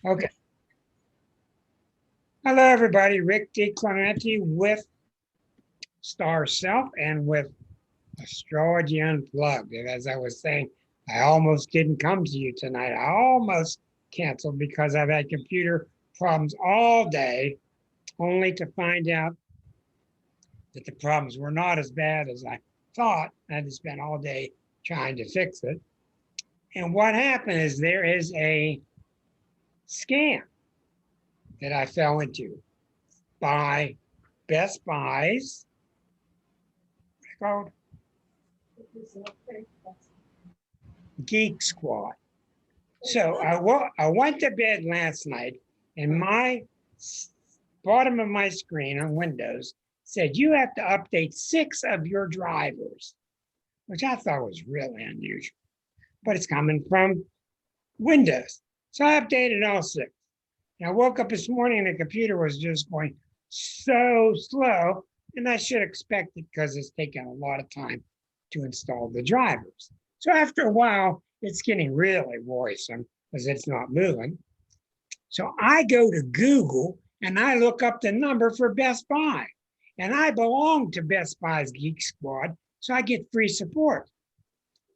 Okay. Hello, everybody. Rick DiClemente with Star Self and with Astrology Unplugged. And as I was saying, I almost didn't come to you tonight. I almost canceled because I've had computer problems all day, only to find out that the problems were not as bad as I thought. I had to spend all day trying to fix it. And what happened is there is a scam that I fell into by Best Buy's called Geek Squad. So I went to bed last night, and my bottom of my screen on Windows said you have to update 6 of your drivers, which I thought was really unusual. But it's coming from Windows. So I updated all 6. And I woke up this morning and the computer was just going so slow, and I should expect it because it's taken a lot of time to install the drivers. So after a while, it's getting really worrisome because it's not moving. So I go to Google and I look up the number for Best Buy. And I belong to Best Buy's Geek Squad, so I get free support.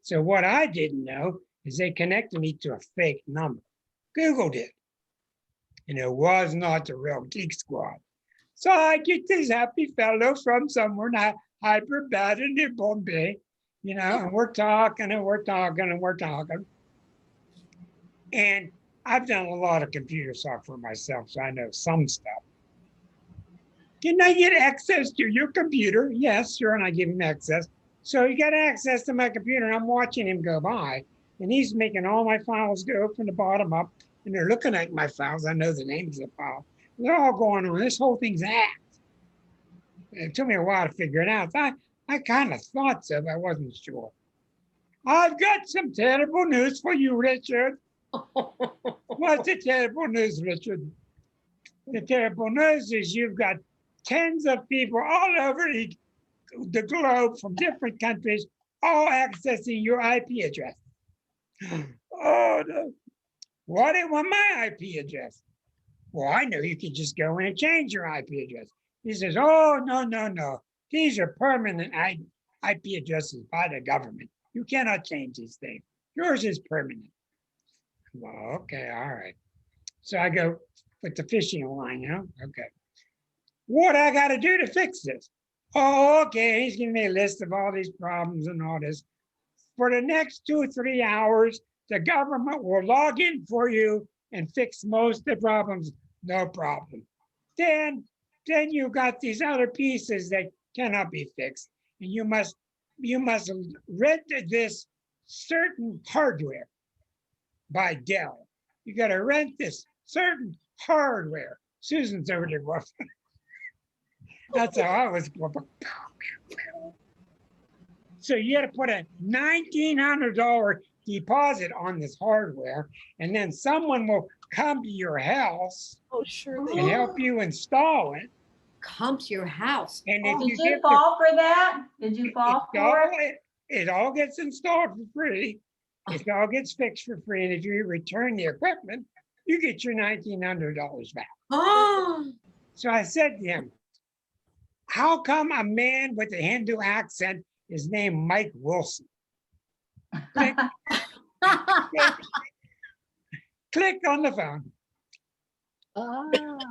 So what I didn't know is they connected me to a fake number. Google did. And it was not the real Geek Squad. So I get this happy fellow from somewhere not Hyderabad in Bombay, and we're talking and we're talking and we're talking. And I've done a lot of computer software myself, so I know some stuff. Can I get access to your computer? Yes, sure, and I give him access. So he got access to my computer, and I'm watching him go by, and he's making all my files go from the bottom up, and they're looking at my files. I know the names of the file. They're all going on. This whole thing's hacked. It took me a while to figure it out. I kind of thought so, but I wasn't sure. I've got some terrible news for you, Richard. What's the terrible news, Richard? The terrible news is you've got tens of people all over the globe from different countries, all accessing your IP address. Oh, no. Why do they want my IP address? Well, I know you could just go in and change your IP address. He says, oh, no. These are permanent IP addresses by the government. You cannot change these things. Yours is permanent. Well, okay, all right. So I go with the fishing line, okay. What I got to do to fix this? Oh, okay. He's giving me a list of all these problems and all this. For the next 2 or 3 hours, the government will log in for you and fix most of the problems, no problem. Then you got these other pieces that cannot be fixed, and you must rent this certain hardware by Dell. You got to rent this certain hardware. Susan's over there. That's how I was. So you got to put a $1,900 deposit on this hardware, and then someone will come to your house and help you install it. Come to your house. And if Did you fall for that? Did you fall for it? It all gets installed for free. It all gets fixed for free. And if you return the equipment, you get your $1,900 back. Oh. So I said to him, how come a man with a Hindu accent is named Mike Wilson? Click, click on the phone.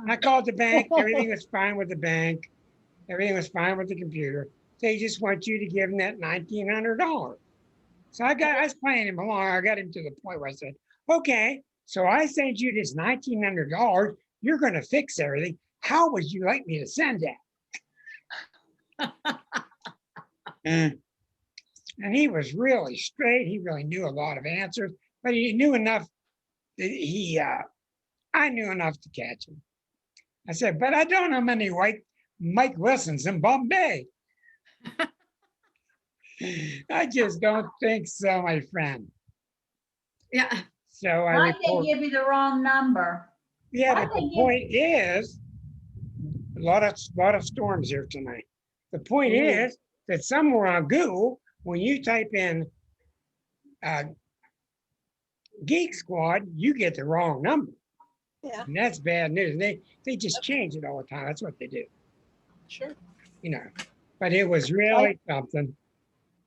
I called the bank. Everything was fine with the bank. Everything was fine with the computer. They just want you to give them that $1,900. So I was playing him along. I got him to the point where I said, okay, so I sent you this $1,900. You're going to fix everything. How would you like me to send that? And he was really straight. He really knew a lot of answers, but he knew enough that I knew enough to catch him. I said, but I don't know many Mike Wilsons in Bombay. I just don't think so, my friend. Yeah. So Why did they give you the wrong number? Yeah, but the point is, a lot of storms here tonight. The point is that somewhere on Google, when you type in Geek Squad, you get the wrong number. Yeah, And that's bad news. And they just change it all the time. That's what they do, sure. you know. But it was really something.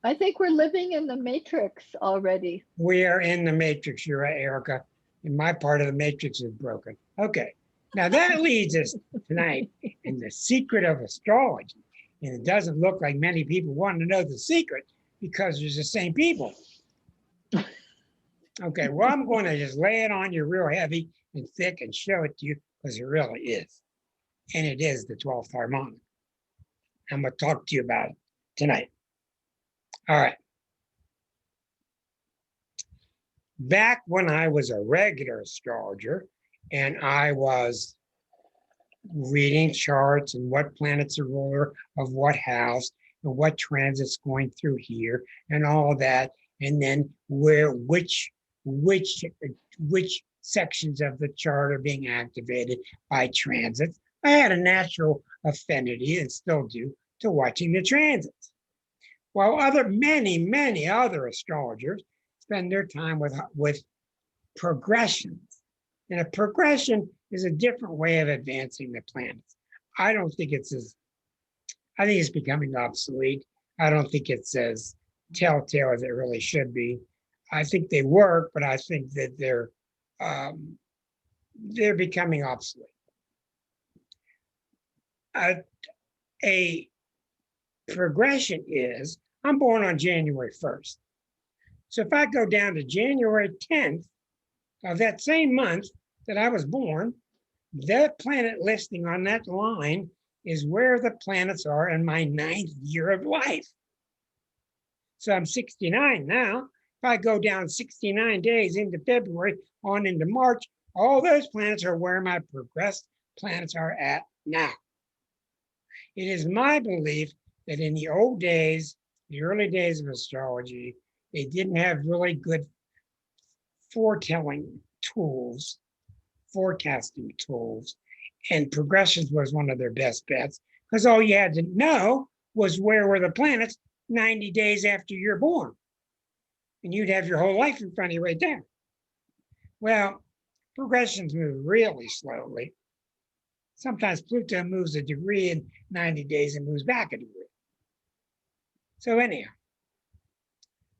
I think we're living in the matrix already. We are in the matrix. You're right, Erica. And my part of the matrix is broken. Okay. Now that leads us tonight in the secret of astrology. And it doesn't look like many people want to know the secret because there's the same people. Okay, well, I'm going to just lay it on you real heavy and thick and show it to you because it really is. And it is the 12th harmonic. I'm going to talk to you about it tonight. All right. Back when I was a regular astrologer and I was reading charts and what planets are ruler of what house and what transit's going through here and all that, and then which sections of the chart are being activated by transits, I had a natural affinity and still do to watching the transits. While many other astrologers spend their time with progressions. And a progression is a different way of advancing the planets. I think it's becoming obsolete. I don't think it's as telltale as it really should be. I think they work, but I think that they're becoming obsolete. A progression is, I'm born on January 1st. So if I go down to January 10th of that same month that I was born, that planet listing on that line is where the planets are in my 9th year of life. So I'm 69 now. If I go down 69 days into February on into March, all those planets are where my progressed planets are at now. It is my belief that in the old days, the early days of astrology, they didn't have really good forecasting tools, and progressions was one of their best bets because all you had to know was where were the planets 90 days after you're born. And you'd have your whole life in front of you right there. Well, progressions move really slowly. Sometimes Pluto moves a degree in 90 days and moves back a degree. So anyhow,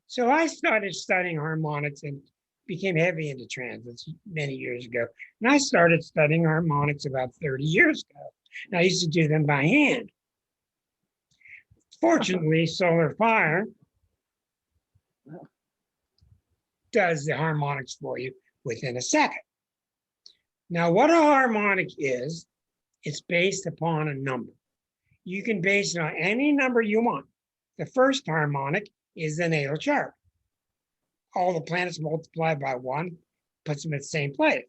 so I started studying harmonics and became heavy into transits many years ago. And I started studying harmonics about 30 years ago. And I used to do them by hand. Fortunately, Solar Fire does the harmonics for you within a second. Now, what a harmonic is, it's based upon a number. You can base it on any number you want. The first harmonic is the natal chart. All the planets multiplied by 1 puts them at the same place.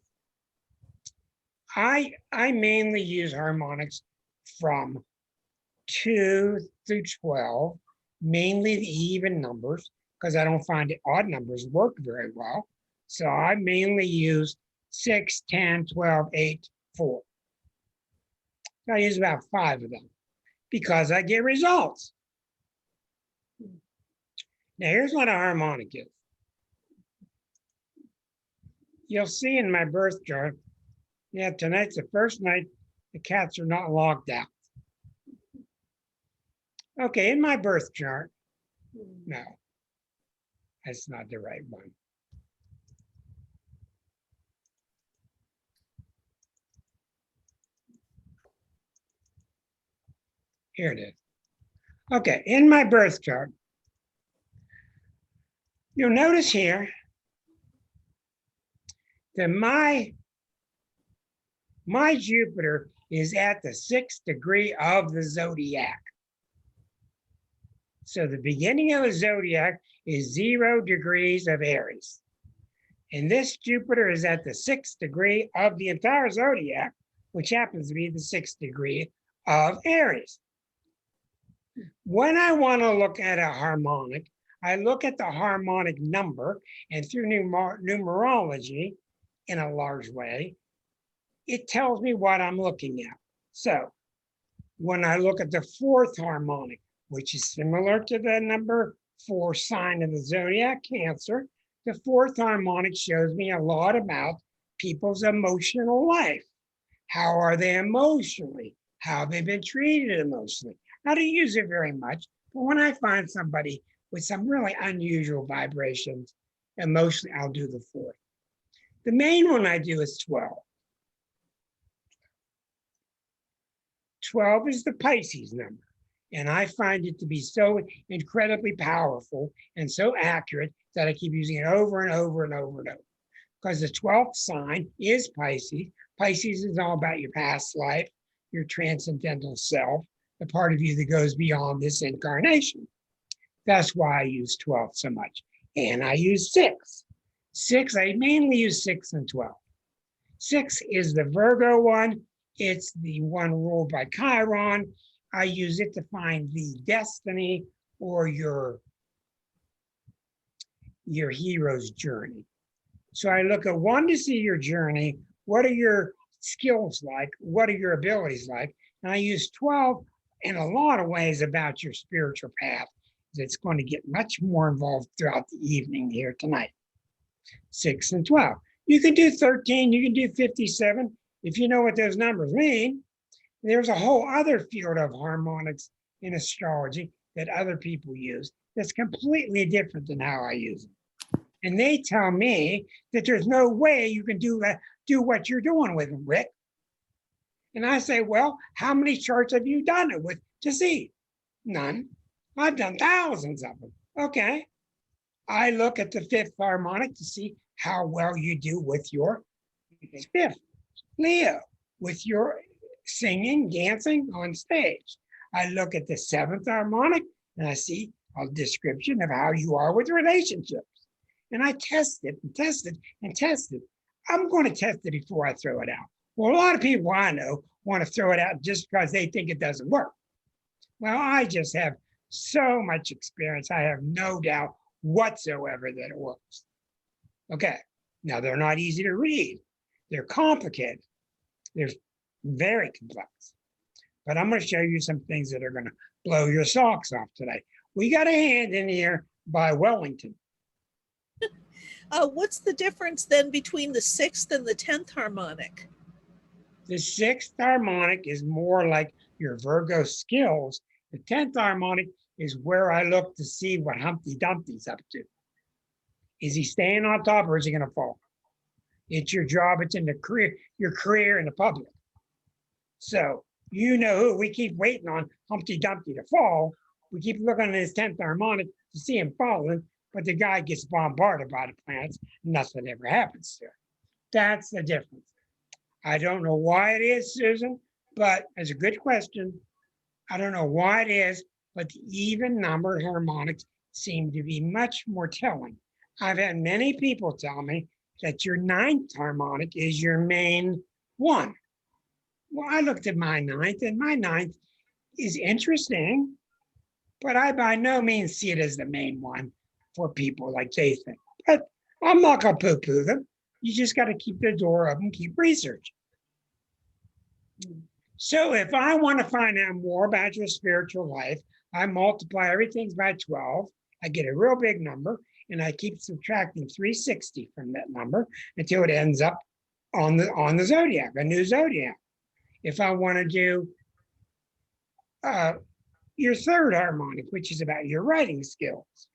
I mainly use harmonics from 2 through 12, mainly the even numbers, because I don't find the odd numbers work very well. So I mainly use 6, 10, 12, 8, 4. I use about 5 of them because I get results. Now here's what a harmonic is. You'll see in my birth chart, yeah, tonight's the first night the cats are not locked out. Okay, in my birth chart, no, that's not the right one. Here it is. Okay, in my birth chart, you'll notice here that my Jupiter is at the 6th degree of the zodiac. So the beginning of the zodiac is 0 degrees of Aries. And this Jupiter is at the 6th degree of the entire zodiac, which happens to be the 6th degree of Aries. When I want to look at a harmonic, I look at the harmonic number, and through numerology, in a large way, it tells me what I'm looking at. So when I look at the 4th harmonic, which is similar to the number 4 sign of the zodiac, Cancer, the 4th harmonic shows me a lot about people's emotional life. How are they emotionally? How have they been treated emotionally? I don't use it very much, but when I find somebody with some really unusual vibrations emotionally, I'll do the 4th. The main one I do is 12. 12 is the Pisces number, and I find it to be so incredibly powerful and so accurate that I keep using it over and over and over and over. Because the 12th sign is Pisces. Pisces is all about your past life, your transcendental self, the part of you that goes beyond this incarnation. That's why I use 12 so much. And I use 6. 6, I mainly use 6 and 12. 6 is the Virgo one. It's the one ruled by Chiron. I use it to find the destiny or your hero's journey. So I look at 1 to see your journey. What are your skills like? What are your abilities like? And I use 12 in a lot of ways about your spiritual path. It's going to get much more involved throughout the evening here tonight. 6 and 12. You can do 13, you can do 57. If you know what those numbers mean, there's a whole other field of harmonics in astrology that other people use that's completely different than how I use them. And they tell me that there's no way you can do what you're doing with them, Rick. And I say, well, how many charts have you done it with to see? None. I've done thousands of them. Okay. I look at the 5th harmonic to see how well you do with your 5th, Leo, with your singing, dancing on stage. I look at the 7th harmonic and I see a description of how you are with relationships. And I test it and test it and test it. I'm going to test it before I throw it out. Well, a lot of people I know want to throw it out just because they think it doesn't work. Well, I just have so much experience. I have no doubt whatsoever that it works. Okay, now they're not easy to read. They're complicated. They're very complex. But I'm going to show you some things that are going to blow your socks off today. We got a hand in here by Wellington. What's the difference then between the 6th and the 10th harmonic? The 6th harmonic is more like your Virgo skills. The 10th harmonic is where I look to see what Humpty Dumpty's up to. Is he staying on top or is he going to fall? It's your job. It's in the career, your career in the public. So you know who we keep waiting on Humpty Dumpty to fall. We keep looking at his 10th harmonic to see him falling, but the guy gets bombarded by the planets. Nothing ever happens to him. That's the difference. I don't know why it is, Susan, but it's a good question. I don't know why it is, but the even numbered harmonics seem to be much more telling. I've had many people tell me that your 9th harmonic is your main one. Well, I looked at my 9th, and my 9th is interesting, but I by no means see it as the main one for people like they think. But I'm not going to poo-poo them. You just got to keep the door open, keep researching. So if I want to find out more about your spiritual life, I multiply everything by 12. I get a real big number, and I keep subtracting 360 from that number until it ends up on the zodiac, a new zodiac. If I want to do your 3rd harmonic, which is about your writing skills,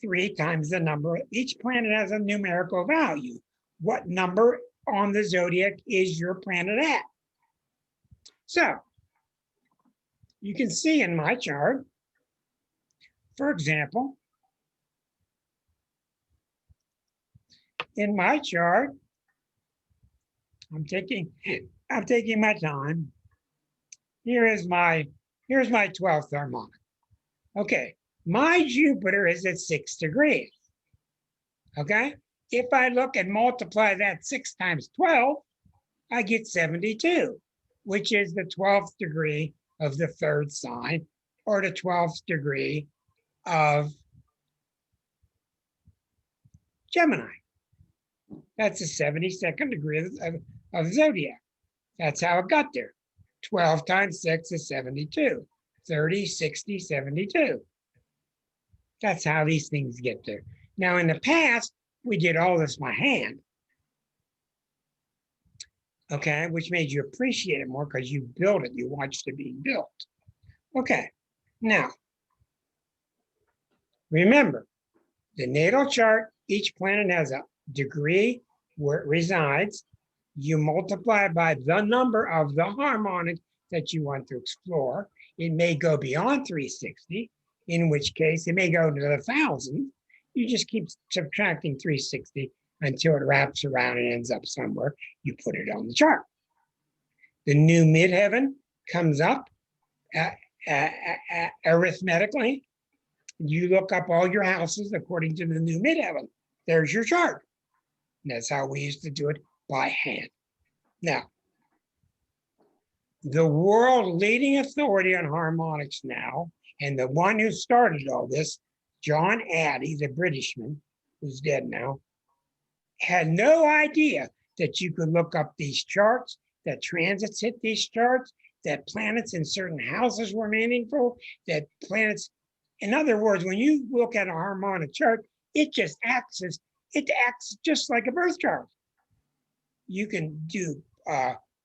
3 times the number. Each planet has a numerical value. What number on the zodiac is your planet at? So you can see in my chart, for example, in my chart, I'm taking my time. Here's my 12th harmonic. Okay, my Jupiter is at 6 degrees. Okay, if I look and multiply that 6 times 12, I get 72, which is the 12th degree of the 3rd sign, or the 12th degree of Gemini. That's the 72nd degree of zodiac. That's how it got there. 12 times 6 is 72. 30, 60, 72. That's how these things get there. Now, in the past, we did all this by hand. okay, which made you appreciate it more because you built it, you watched it being built. Okay, now, remember, the natal chart, each planet has a degree where it resides. You multiply by the number of the harmonic that you want to explore. It may go beyond 360, in which case it may go to 1,000. You just keep subtracting 360 until it wraps around and ends up somewhere. You put it on the chart. The new midheaven comes up arithmetically. You look up all your houses according to the new midheaven. There's your chart. And that's how we used to do it, by hand. Now, the world leading authority on harmonics now, and the one who started all this, John Addy, the Britishman, who's dead now, had no idea that you could look up these charts, that transits hit these charts, that planets in certain houses were meaningful, that planets, in other words, when you look at a harmonic chart, it acts just like a birth chart. You can do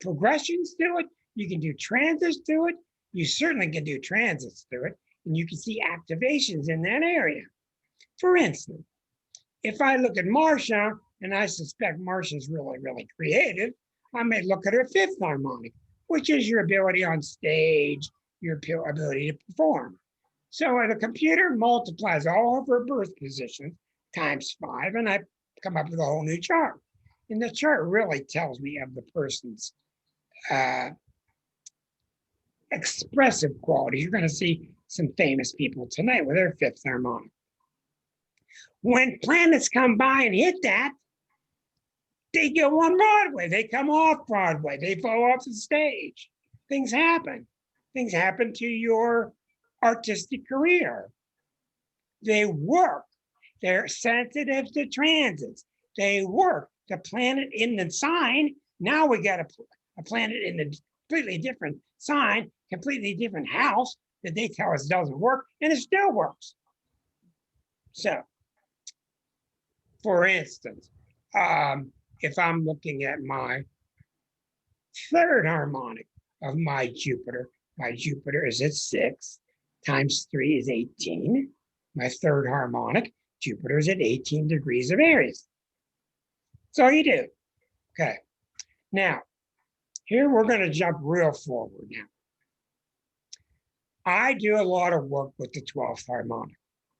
progressions to it. You can do transits to it. You certainly can do transits to it. And you can see activations in that area. For instance, if I look at Marcia, and I suspect Marcia's really, really creative, I may look at her fifth harmonic, which is your ability on stage, your ability to perform. So the computer multiplies all of her birth positions times 5, and I come up with a whole new chart. And the chart really tells me of the person's expressive qualities. You're going to see some famous people tonight with their fifth harmonic. When planets come by and hit that, they go on Broadway. They come off Broadway. They fall off the stage. Things happen. Things happen to your artistic career. They work. They're sensitive to transits. They work. The planet in the sign, now we got a planet in a completely different sign, completely different house that they tell us doesn't work, and it still works. So, for instance, if I'm looking at my third harmonic of my Jupiter is at 6, times 3 is 18. My third harmonic, Jupiter is at 18 degrees of Aries. That's all you do. Okay. Now, here we're going to jump real forward now. I do a lot of work with the 12th harmonic.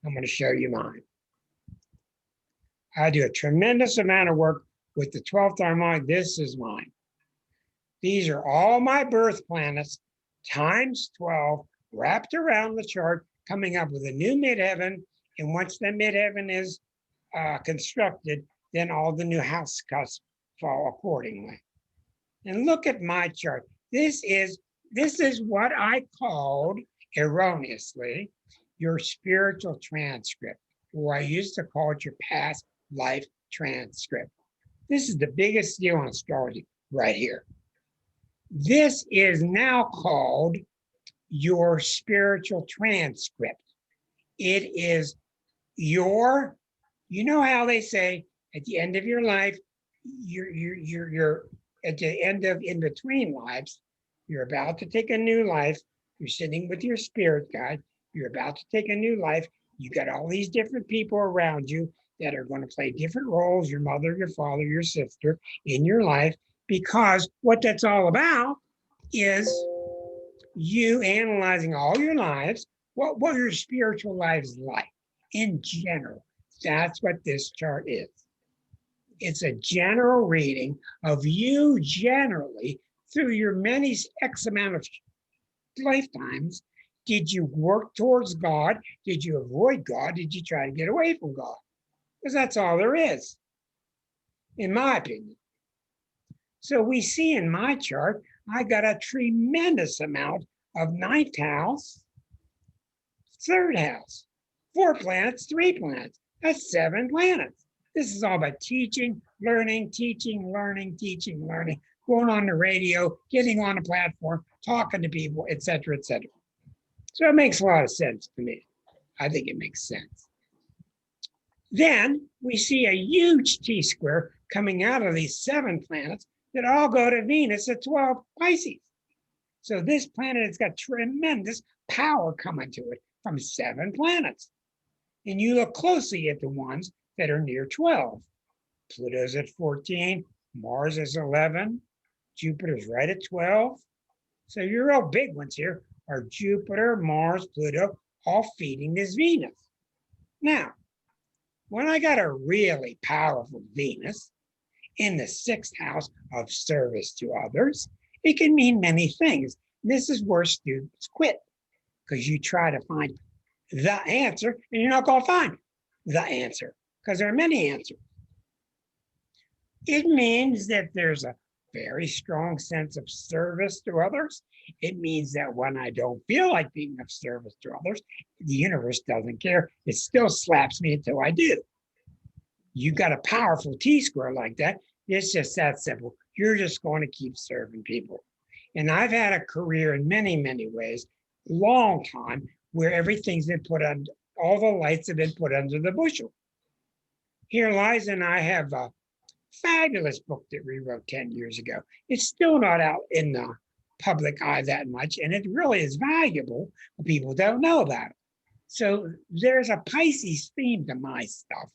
I'm going to show you mine. I do a tremendous amount of work with the 12th harmonic. This is mine. These are all my birth planets times 12 wrapped around the chart, coming up with a new midheaven. And once the midheaven is constructed, then all the new house cusps fall accordingly. And look at my chart. This is what I called erroneously your spiritual transcript, or I used to call it your past life transcript. This is the biggest deal in astrology right here. This is now called your spiritual transcript. It is your, you know how they say at the end of your life, you're at the end of in between lives, you're about to take a new life. You're sitting with your spirit guide. You're about to take a new life. You got all these different people around you that are going to play different roles, your mother, your father, your sister in your life, because what that's all about is you analyzing all your lives, what your spiritual lives like in general. That's what this chart is. It's a general reading of you generally through your many X amount of lifetimes. Did you work towards God? Did you avoid God? Did you try to get away from God? Because that's all there is, in my opinion. So we see in my chart, I got a tremendous amount of ninth house, third house, 4 planets, 3 planets. That's 7 planets. This is all about teaching, learning, teaching, learning, teaching, learning, going on the radio, getting on a platform, talking to people, et cetera, et cetera. So it makes a lot of sense to me. I think it makes sense. Then we see a huge T-square coming out of these 7 planets, that all go to Venus at 12 Pisces. So this planet has got tremendous power coming to it from 7 planets. And you look closely at the ones that are near 12. Pluto's at 14, Mars is 11, Jupiter's right at 12. So your real big ones here are Jupiter, Mars, Pluto, all feeding this Venus. Now, when I got a really powerful Venus in the 6th house of service to others, it can mean many things. This is where students quit, because you try to find the answer and you're not going to find the answer, because there are many answers. It means that there's a very strong sense of service to others. It means that when I don't feel like being of service to others, the universe doesn't care. It still slaps me until I do. You got a powerful T-square like that. It's just that simple. You're just going to keep serving people. And I've had a career in many, many ways, long time, where everything's been put on, all the lights have been put under the bushel. Here, Liza and I have a fabulous book that we wrote 10 years ago. It's still not out in the public eye that much, and it really is valuable, but people don't know about it. So there's a Pisces theme to my stuff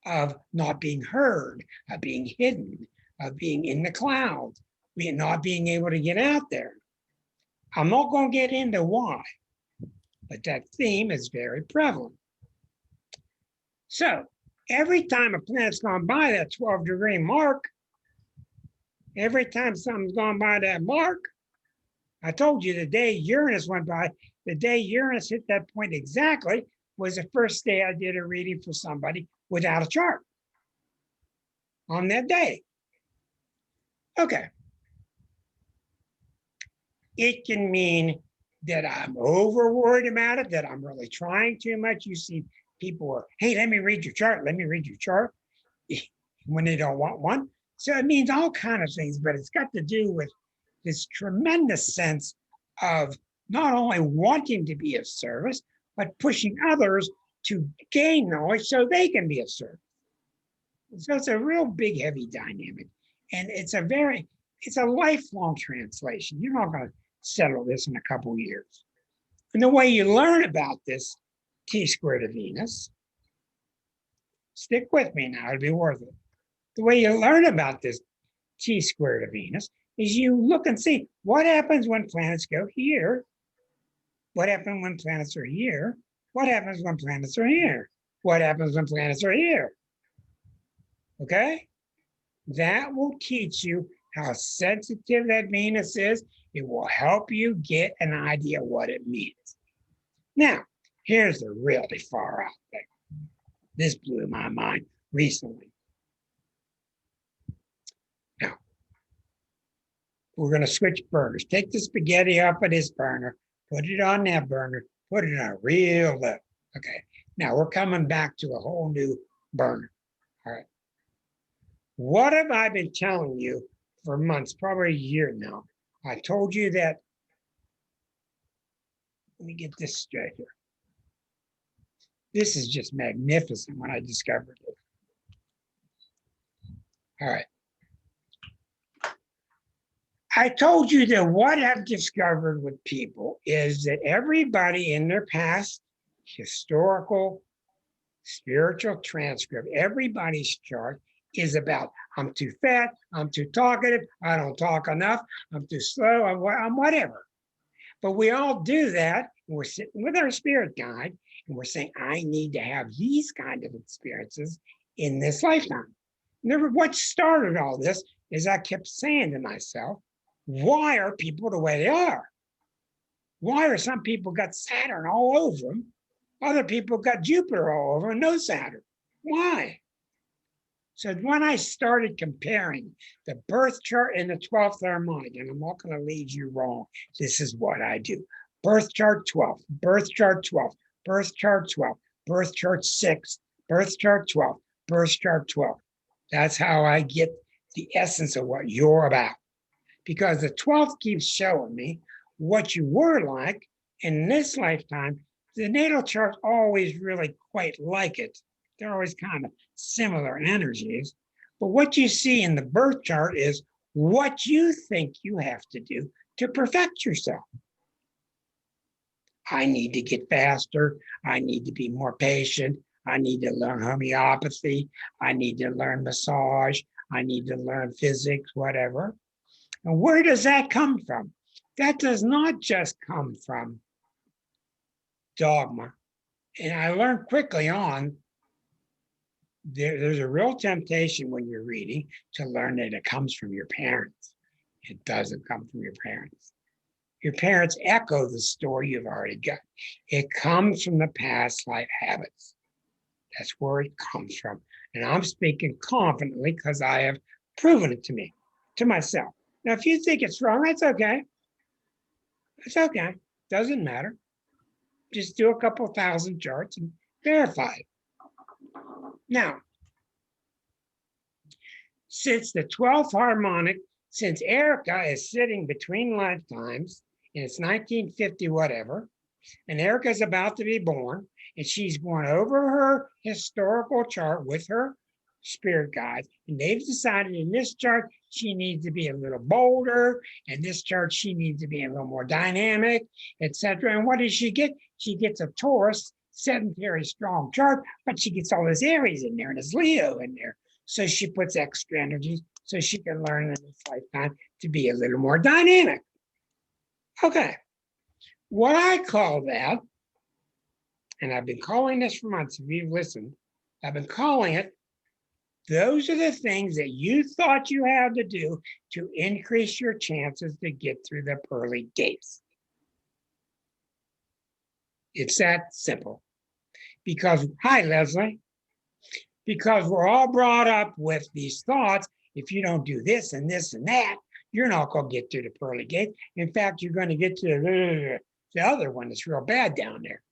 of not being heard, of being hidden, of being in the clouds, not being able to get out there. I'm not going to get into why, but that theme is very prevalent. So every time a planet's gone by that 12-degree mark, every time something's gone by that mark, I told you the day Uranus went by, the day Uranus hit that point exactly was the first day I did a reading for somebody without a chart on that day. Okay. It can mean that I'm over worried about it, that I'm really trying too much. You see people are, hey, let me read your chart. Let me read your chart when they don't want one. So it means all kinds of things, but it's got to do with this tremendous sense of not only wanting to be of service, but pushing others to gain knowledge so they can be of service. So it's a real big, heavy dynamic. And it's a lifelong translation. You're not going to settle this in a couple of years. And the way you learn about this T-squared of Venus, stick with me now, it'll be worth it. The way you learn about this T-squared of Venus is you look and see what happens when planets go here. What happens when planets are here? What happens when planets are here? What happens when planets are here? Okay? That will teach you how sensitive that Venus is. It will help you get an idea what it means. Now, here's the really far out thing. This blew my mind recently. Now, we're going to switch burners. Take the spaghetti off of this burner, put it on that burner, put it on real low. Okay, now we're coming back to a whole new burner. All right. What have I been telling you for months, probably a year now? I told you that, let me get this straight here. This is just magnificent when I discovered it. All right. I told you that what I've discovered with people is that everybody in their past historical, spiritual transcript, everybody's chart is about, I'm too fat, I'm too talkative, I don't talk enough, I'm too slow, I'm whatever. But we all do that. And we're sitting with our spirit guide and we're saying, I need to have these kind of experiences in this lifetime. Never, what started all this is I kept saying to myself, why are people the way they are? Why are some people got Saturn all over them? Other people got Jupiter all over and no Saturn. Why? So when I started comparing the birth chart and the 12th harmonic, and I'm not going to lead you wrong, this is what I do. Birth chart 12, birth chart 12, birth chart 12, birth chart 6, birth chart 12, birth chart 12. That's how I get the essence of what you're about. Because the 12th keeps showing me what you were like in this lifetime. The natal chart's always really quite like it. They're always kind of similar energies, But what you see in the birth chart is what you think you have to do to perfect yourself. I need to get faster. I need to be more patient. I need to learn homeopathy. I need to learn massage. I need to learn physics, whatever. And where does that come from? That does not just come from dogma. And I learned quickly on, there's a real temptation when you're reading to learn that it comes from your parents. It doesn't come from your parents. Your parents echo the story you've already got. It comes from the past life habits. That's where it comes from. And I'm speaking confidently because I have proven it to myself. Now, if you think it's wrong, that's okay. It's okay. Doesn't matter. Just do a couple thousand charts and verify it. Now, since the 12th harmonic, since Erica is sitting between lifetimes, and it's 1950 whatever, and Erica's about to be born, and she's going over her historical chart with her spirit guides, and they've decided in this chart she needs to be a little bolder, and this chart she needs to be a little more dynamic, etc. And what does she get? She gets a Taurus, sedentary, strong chart, but she gets all this Aries in there and this Leo in there. So she puts extra energies so she can learn in this lifetime to be a little more dynamic. Okay, what I call that, and I've been calling this for months, if you've listened, I've been calling it, those are the things that you thought you had to do to increase your chances to get through the pearly gates. It's that simple. Because, hi, Leslie, because we're all brought up with these thoughts, if you don't do this and this and that, you're not going to get through the pearly gate. In fact, you're going to get to the other one that's real bad down there.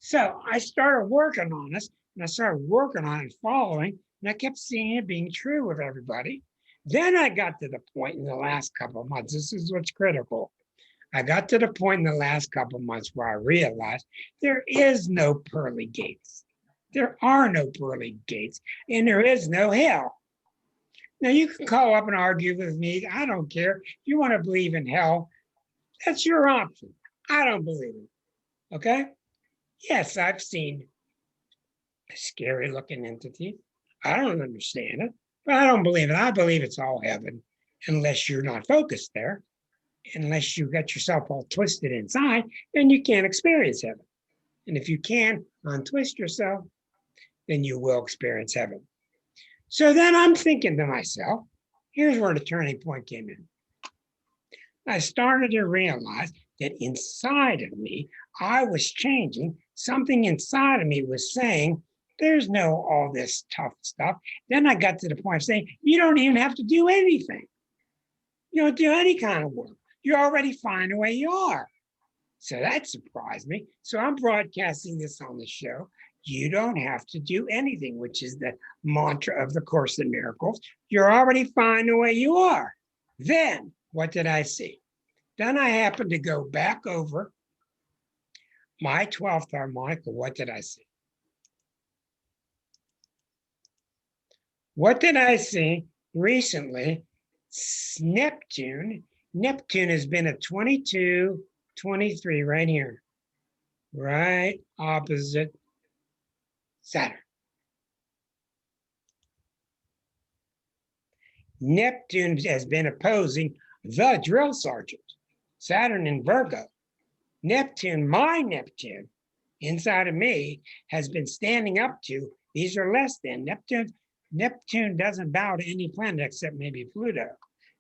So I started working on this, and I started working on it, following, and I kept seeing it being true with everybody. Then I got to the point in the last couple of months, this is what's critical. I got to the point in the last couple of months where I realized there is no pearly gates. There are no pearly gates, and there is no hell. Now, you can call up and argue with me. I don't care. If you want to believe in hell, that's your option. I don't believe it. Okay? Yes, I've seen scary looking entities. I don't understand it, but I don't believe it. I believe it's all heaven, unless you're not focused there. Unless you got yourself all twisted inside, then you can't experience heaven. And if you can untwist yourself, then you will experience heaven. So then I'm thinking to myself, here's where the turning point came in. I started to realize that inside of me, I was changing. Something inside of me was saying, there's no all this tough stuff. Then I got to the point of saying, you don't even have to do anything. You don't do any kind of work. You're already fine the way you are. So that surprised me. So I'm broadcasting this on the show. You don't have to do anything, which is the mantra of the Course in Miracles. You're already fine the way you are. Then, what did I see? Then I happened to go back over my 12th harmonica. What did I see? What did I see recently? Neptune. Neptune has been at 22, 23 right here, right opposite Saturn. Neptune has been opposing the drill sergeant, Saturn in Virgo. Neptune, my Neptune, inside of me, has been standing up to, these are less than. Neptune doesn't bow to any planet except maybe Pluto.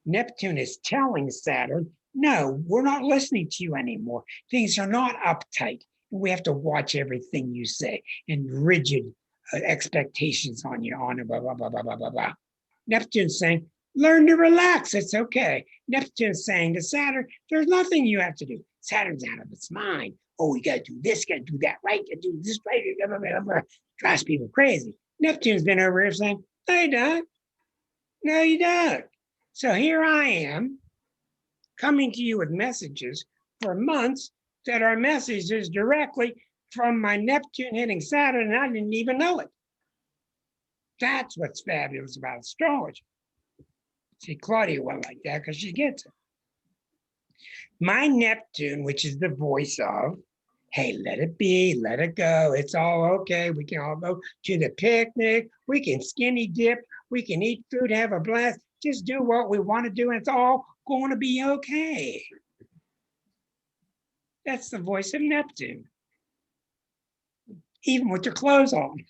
Neptune is telling Saturn, no, we're not listening to you anymore. Things are not uptight. We have to watch everything you say and rigid expectations on you, on blah, blah, blah, blah, blah, blah, blah. Neptune's saying, learn to relax. It's okay. Neptune's saying to Saturn, there's nothing you have to do. Saturn's out of its mind. Oh, you got to do this, got to do that, right? You got to do this, right? Blah, blah, blah, blah. Drives people crazy. Neptune's been over here saying, no, you don't. No, you don't. So here I am coming to you with messages for months that are messages directly from my Neptune hitting Saturn, and I didn't even know it. That's what's fabulous about astrology. See, Claudia went like that because she gets it. My Neptune, which is the voice of, hey, let it be, let it go. It's all okay. We can all go to the picnic. We can skinny dip. We can eat food, have a blast. Just do what we want to do, and it's all going to be okay. That's the voice of Neptune, even with your clothes on.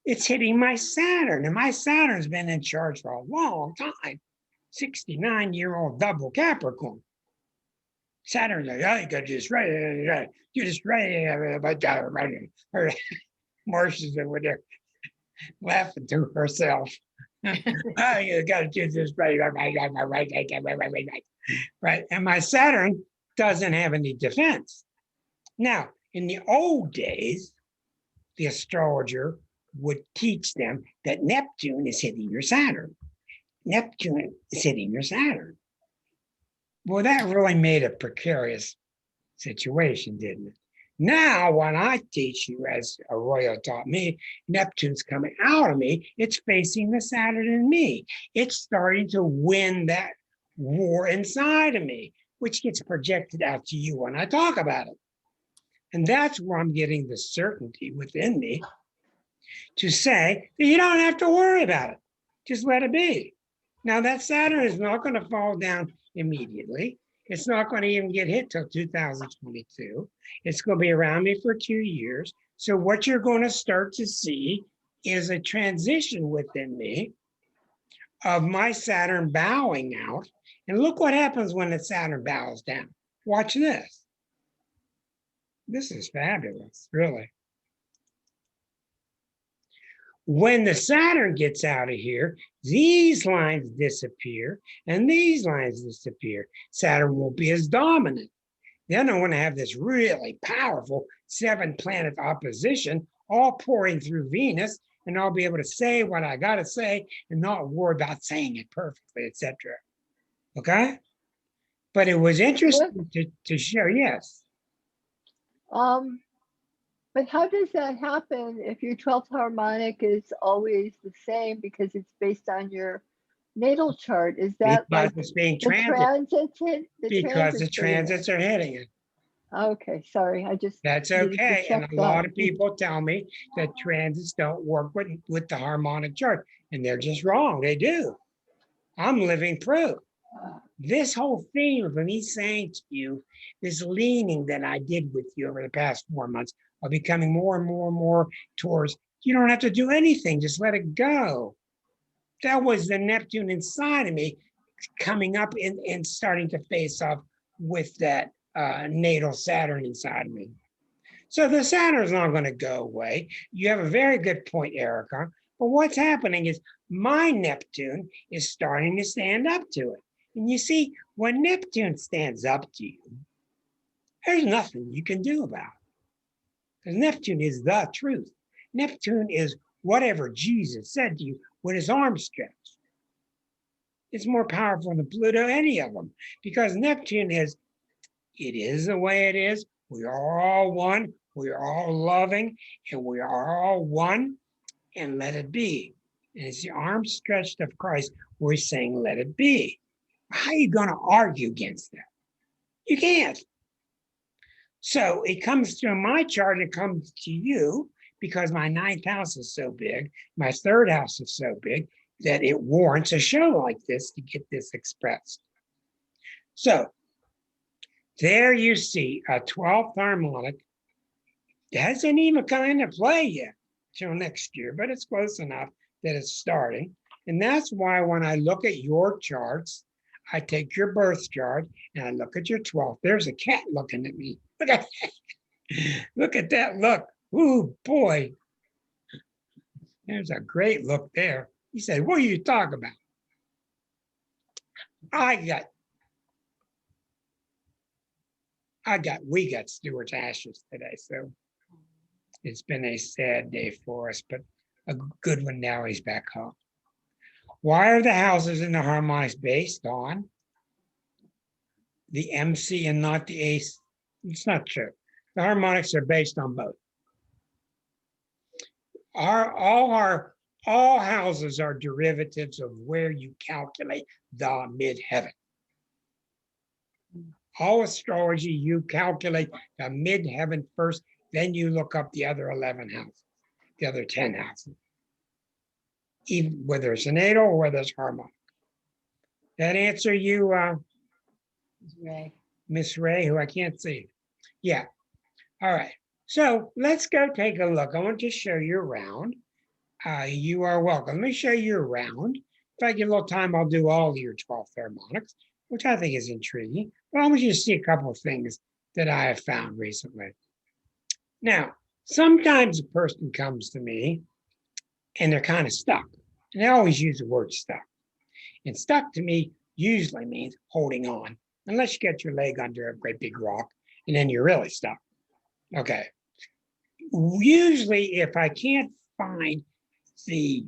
It's hitting my Saturn, and my Saturn's been in charge for a long time. 69-year-old double Capricorn. Saturn's like, oh, you got just right. You just right. Marcia's over there laughing to herself. Oh, you got to do this right. Right. And my Saturn doesn't have any defense. Now, in the old days, the astrologer would teach them that Neptune is hitting your Saturn. Neptune is hitting your Saturn. Well, that really made a precarious situation, didn't it? Now, when I teach you, as Arroyo taught me, Neptune's coming out of me, it's facing the Saturn in me. It's starting to win that war inside of me, which gets projected out to you when I talk about it. And that's where I'm getting the certainty within me to say that you don't have to worry about it. Just let it be. Now, that Saturn is not going to fall down immediately. It's not going to even get hit till 2022. It's going to be around me for 2 years. So what you're going to start to see is a transition within me of my Saturn bowing out. And look what happens when the Saturn bows down. Watch this. This is fabulous, really. When the Saturn gets out of here, these lines disappear and these lines disappear. Saturn won't be as dominant. Then I want to have this really powerful 7-planet opposition all pouring through Venus, and I'll be able to say what I got to say and not worry about saying it perfectly, etc. Okay? But it was interesting to show, yes. But how does that happen if your 12th harmonic is always the same because it's based on your natal chart? Is that Because like it's being the transits hit? because the transits are hitting it. Okay, sorry, I just That's needed to okay. And check a lot that. of people tell me that transits don't work with the harmonic chart, and they're just wrong. They do. I'm living proof. This whole theme of me saying to you, this leaning that I did with you over the past 4 months of becoming more and more and more towards, you don't have to do anything, just let it go. That was the Neptune inside of me coming up and starting to face off with that natal Saturn inside of me. So the Saturn's not going to go away. You have a very good point, Erica. But what's happening is my Neptune is starting to stand up to it. And you see, when Neptune stands up to you, there's nothing you can do about it. Because Neptune is the truth. Neptune is whatever Jesus said to you with his arms stretched. It's more powerful than Pluto, any of them. Because Neptune is, it is the way it is. We are all one. We are all loving. And we are all one. And let it be. And it's the arms stretched of Christ. We're saying, let it be. How are you going to argue against that? You can't. So it comes through my chart, it comes to you because my 9th house is so big, my 3rd house is so big that it warrants a show like this to get this expressed. So there you see a 12th harmonic. It hasn't even come into play yet till next year, but it's close enough that it's starting. And that's why when I look at your charts, I take your birth chart and I look at your 12th. There's a cat looking at me. Look at that. Look at that look. Ooh, boy. There's a great look there. He said, what are you talking about? We got Stuart's ashes today. So it's been a sad day for us, but a good one now. He's back home. Why are the houses in the harmonics based on the MC and not the ace? It's not true. The harmonics are based on both. All houses are derivatives of where you calculate the midheaven. All astrology, you calculate the midheaven first, then you look up the other 11 houses, the other 10 houses, even whether it's a natal or whether it's harmonic. That answer you, Ray. Miss Ray, who I can't see. Yeah. All right. So let's go take a look. I want to show you around. You are welcome. Let me show you around. If I get a little time, I'll do all of your 12th harmonics, which I think is intriguing. But I want you to see a couple of things that I have found recently. Now, sometimes a person comes to me and they're kind of stuck. And they always use the word stuck. And stuck to me usually means holding on, unless you get your leg under a great big rock, and then you're really stuck. Okay. Usually, if I can't find the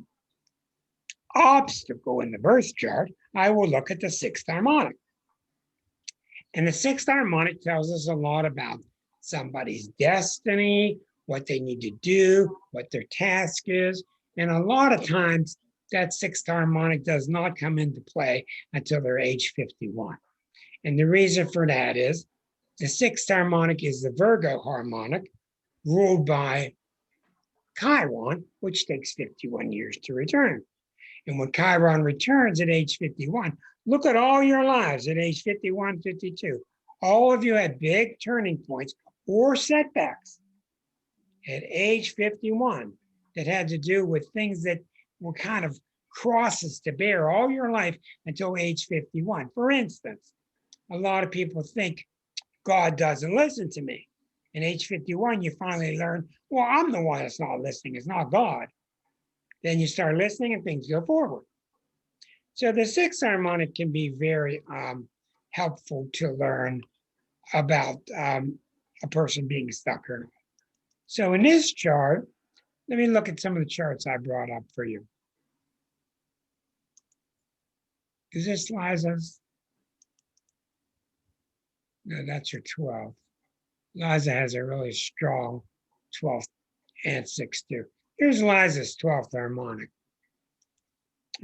obstacle in the birth chart, I will look at the 6th harmonic. And the 6th harmonic tells us a lot about somebody's destiny, what they need to do, what their task is. And a lot of times that 6th harmonic does not come into play until they're age 51. And the reason for that is the 6th harmonic is the Virgo harmonic ruled by Chiron, which takes 51 years to return. And when Chiron returns at age 51, look at all your lives at age 51, 52. All of you had big turning points or setbacks at age 51 that had to do with things that were kind of crosses to bear all your life until age 51. For instance, a lot of people think God doesn't listen to me. In age 51, you finally learn, well, I'm the one that's not listening. It's not God. Then you start listening and things go forward. So the 6th harmonic can be very helpful to learn about a person being stuck or not. So in this chart, let me look at some of the charts I brought up for you. Is this Liza's? No, that's your 12th. Liza has a really strong 12th and 6th too. Here's Liza's 12th harmonic.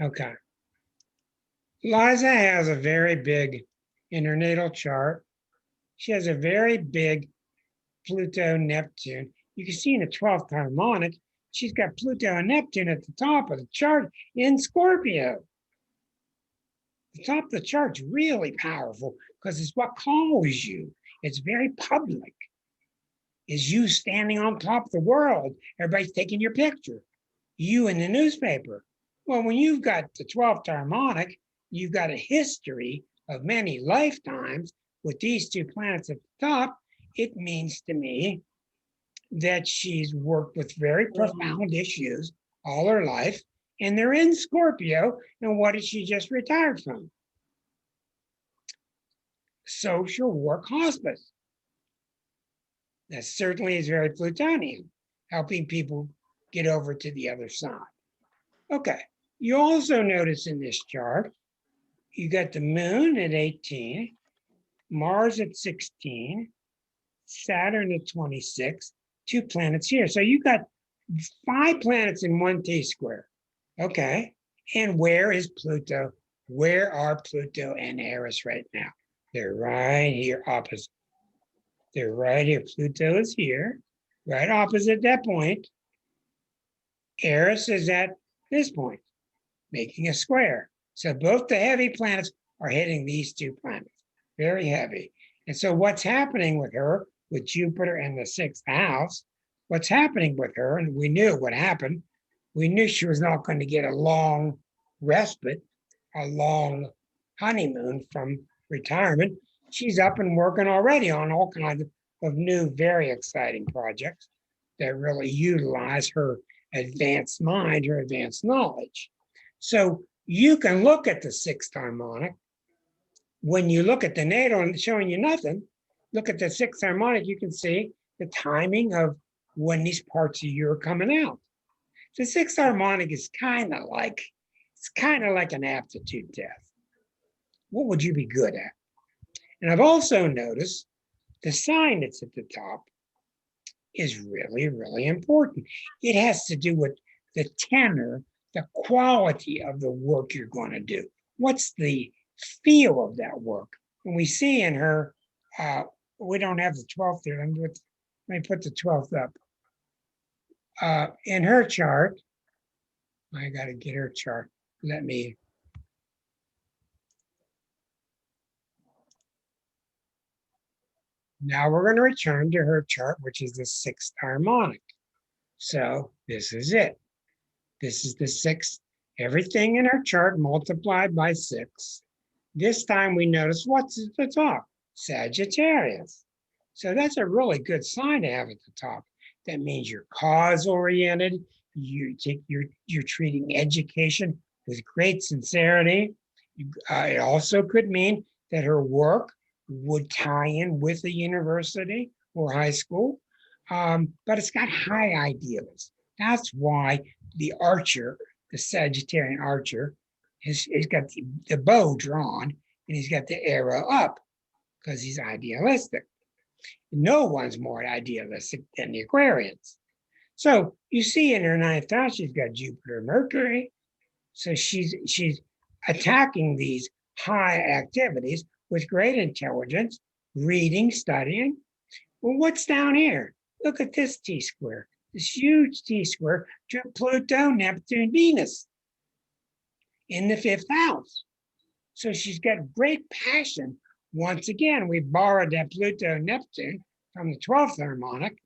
Okay. Liza has a very big, in her natal chart, she has a very big Pluto, Neptune. You can see in the 12th harmonic, she's got Pluto and Neptune at the top of the chart in Scorpio. The top of the chart's really powerful because it's what calls you. It's very public. Is you standing on top of the world. Everybody's taking your picture. You in the newspaper. Well, when you've got the 12th harmonic, you've got a history of many lifetimes with these two planets at the top. It means to me that she's worked with very profound issues all her life, and they're in Scorpio. And what did she just retire from? Social work hospice. That certainly is very Plutonian, helping people get over to the other side. Okay, you also notice in this chart, you got the moon at 18, Mars at 16, Saturn at 26, 2 planets here. So you got 5 planets in one T-square. Okay, and where is Pluto? Where are Pluto and Eris right now? They're right here opposite. They're right here. Pluto is here, right opposite that point. Eris is at this point, making a square. So both the heavy planets are hitting these 2 planets, very heavy. And so what's happening with her, with Jupiter in the 6th house, what's happening with her, and we knew what happened, we knew she was not going to get a long respite, a long honeymoon from retirement. She's up and working already on all kinds of new, very exciting projects that really utilize her advanced mind, her advanced knowledge. So you can look at the 6th harmonic. When you look at the natal and showing you nothing, look at the 6th harmonic, you can see the timing of when these parts of you are coming out. The 6th harmonic is kind of like an aptitude test. What would you be good at? And I've also noticed the sign that's at the top is really, really important. It has to do with the tenor, the quality of the work you're going to do. What's the feel of that work? And we see in her, we don't have the 12th here. Let me put the 12th up. In her chart, I got to get her chart. Let me. Now we're going to return to her chart, which is the 6th harmonic. So this is it. This is the 6th. Everything in her chart multiplied by 6. This time we notice what's at the top? Sagittarius. So that's a really good sign to have at the top. That means you're cause-oriented. You're treating education with great sincerity. It also could mean that her work would tie in with the university or high school, but it's got high idealism. That's why the archer, the Sagittarian archer, he's got the bow drawn and he's got the arrow up because he's idealistic. No one's more idealistic than the Aquarians. So you see in her 9th house, she's got Jupiter, Mercury. So she's attacking these high activities with great intelligence, reading, studying. Well, what's down here? Look at this T-square, this huge T-square to Pluto, Neptune, Venus in the 5th house. So she's got great passion. Once again, we borrowed that Pluto, Neptune from the 12th harmonic,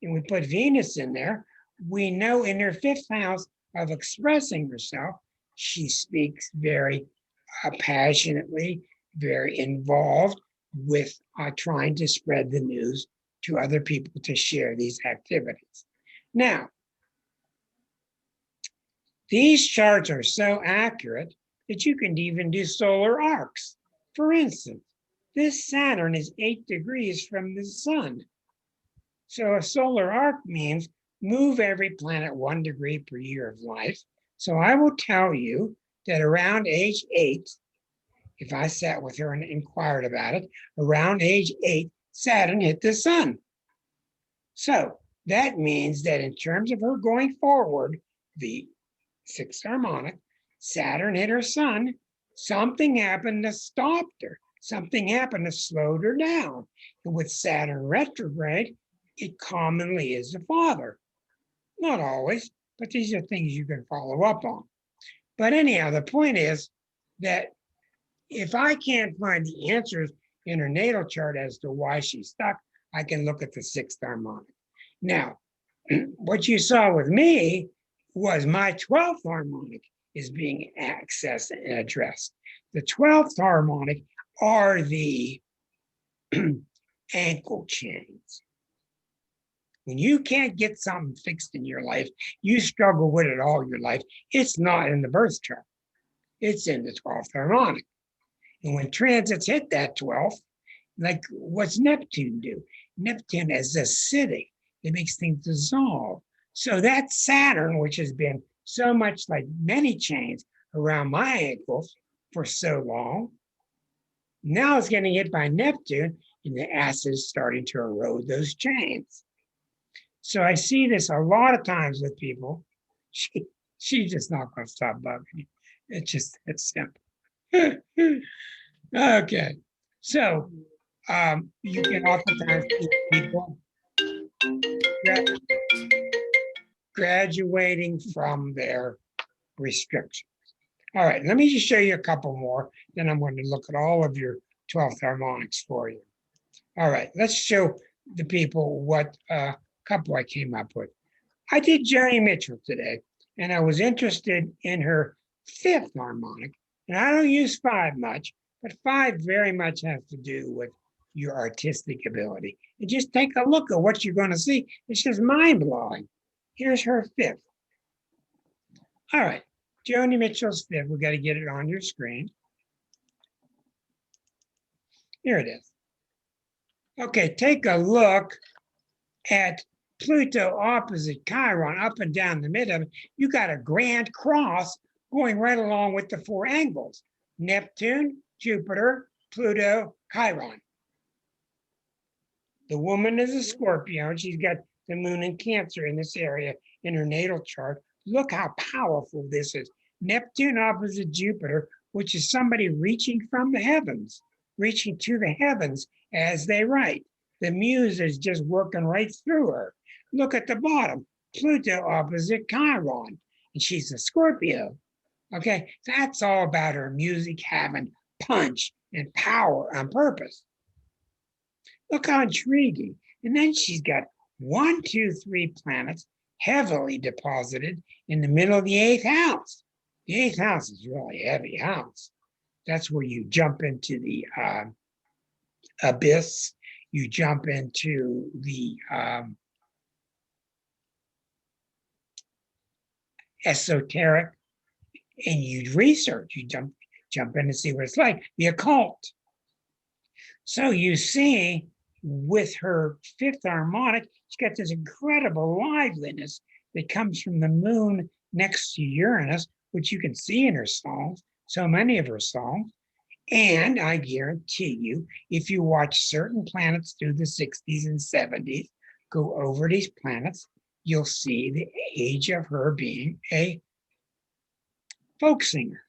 and we put Venus in there. We know in her 5th house of expressing herself, she speaks very passionately, very involved with trying to spread the news to other people to share these activities. Now, these charts are so accurate that you can even do solar arcs. For instance, this Saturn is 8 degrees from the sun. So a solar arc means move every planet 1 degree per year of life. So I will tell you that around age 8, if I sat with her and inquired about it, around age 8, Saturn hit the sun. So that means that in terms of her going forward, the 6th harmonic, Saturn hit her sun, something happened to stop her. Something happened to slow her down. And with Saturn retrograde, it commonly is the father. Not always, but these are things you can follow up on. But anyhow, the point is that if I can't find the answers in her natal chart as to why she's stuck, I can look at the 6th harmonic. Now, what you saw with me was my 12th harmonic is being accessed and addressed. The 12th harmonic are the ankle chains. When you can't get something fixed in your life, you struggle with it all your life. It's not in the birth chart. It's in the 12th harmonic. And when transits hit that 12th, like what's Neptune do? Neptune is acidic. It makes things dissolve. So that Saturn, which has been so much like many chains around my ankles for so long, now it's getting hit by Neptune and the acid is starting to erode those chains. So I see this a lot of times with people. She's just not going to stop bugging you. It's simple. Okay. So you can oftentimes see people graduating from their restrictions. All right, let me just show you a couple more. Then I'm going to look at all of your 12th harmonics for you. All right, let's show the people what couple I came up with. I did Joni Mitchell today, and I was interested in her 5th harmonic. And I don't use 5 much, but 5 very much has to do with your artistic ability. And just take a look at what you're going to see. It's just mind-blowing. Here's her 5th. All right, Joni Mitchell's 5th. We got to get it on your screen. Here it is. Okay, take a look at Pluto opposite Chiron, up and down the middle. You got a grand cross going right along with the 4 angles. Neptune, Jupiter, Pluto, Chiron. The woman is a Scorpio, and she's got the moon in Cancer in this area in her natal chart. Look how powerful this is. Neptune opposite Jupiter, which is somebody reaching from the heavens, reaching to the heavens as they write. The muse is just working right through her. Look at the bottom, Pluto opposite Chiron, and she's a Scorpio. Okay, that's all about her music having punch and power on purpose. Look how intriguing. And then she's got 1, 2, 3 planets heavily deposited in the middle of the 8th house. The 8th house is really a heavy house. That's where you jump into the abyss. You jump into the esoteric, and you research. You jump in and see what it's like. The occult. So you see, with her 5th harmonic, she's got this incredible liveliness that comes from the moon next to Uranus, which you can see in her songs, so many of her songs. And I guarantee you, if you watch certain planets through the 60s and 70s, go over these planets, you'll see the age of her being a folk singer.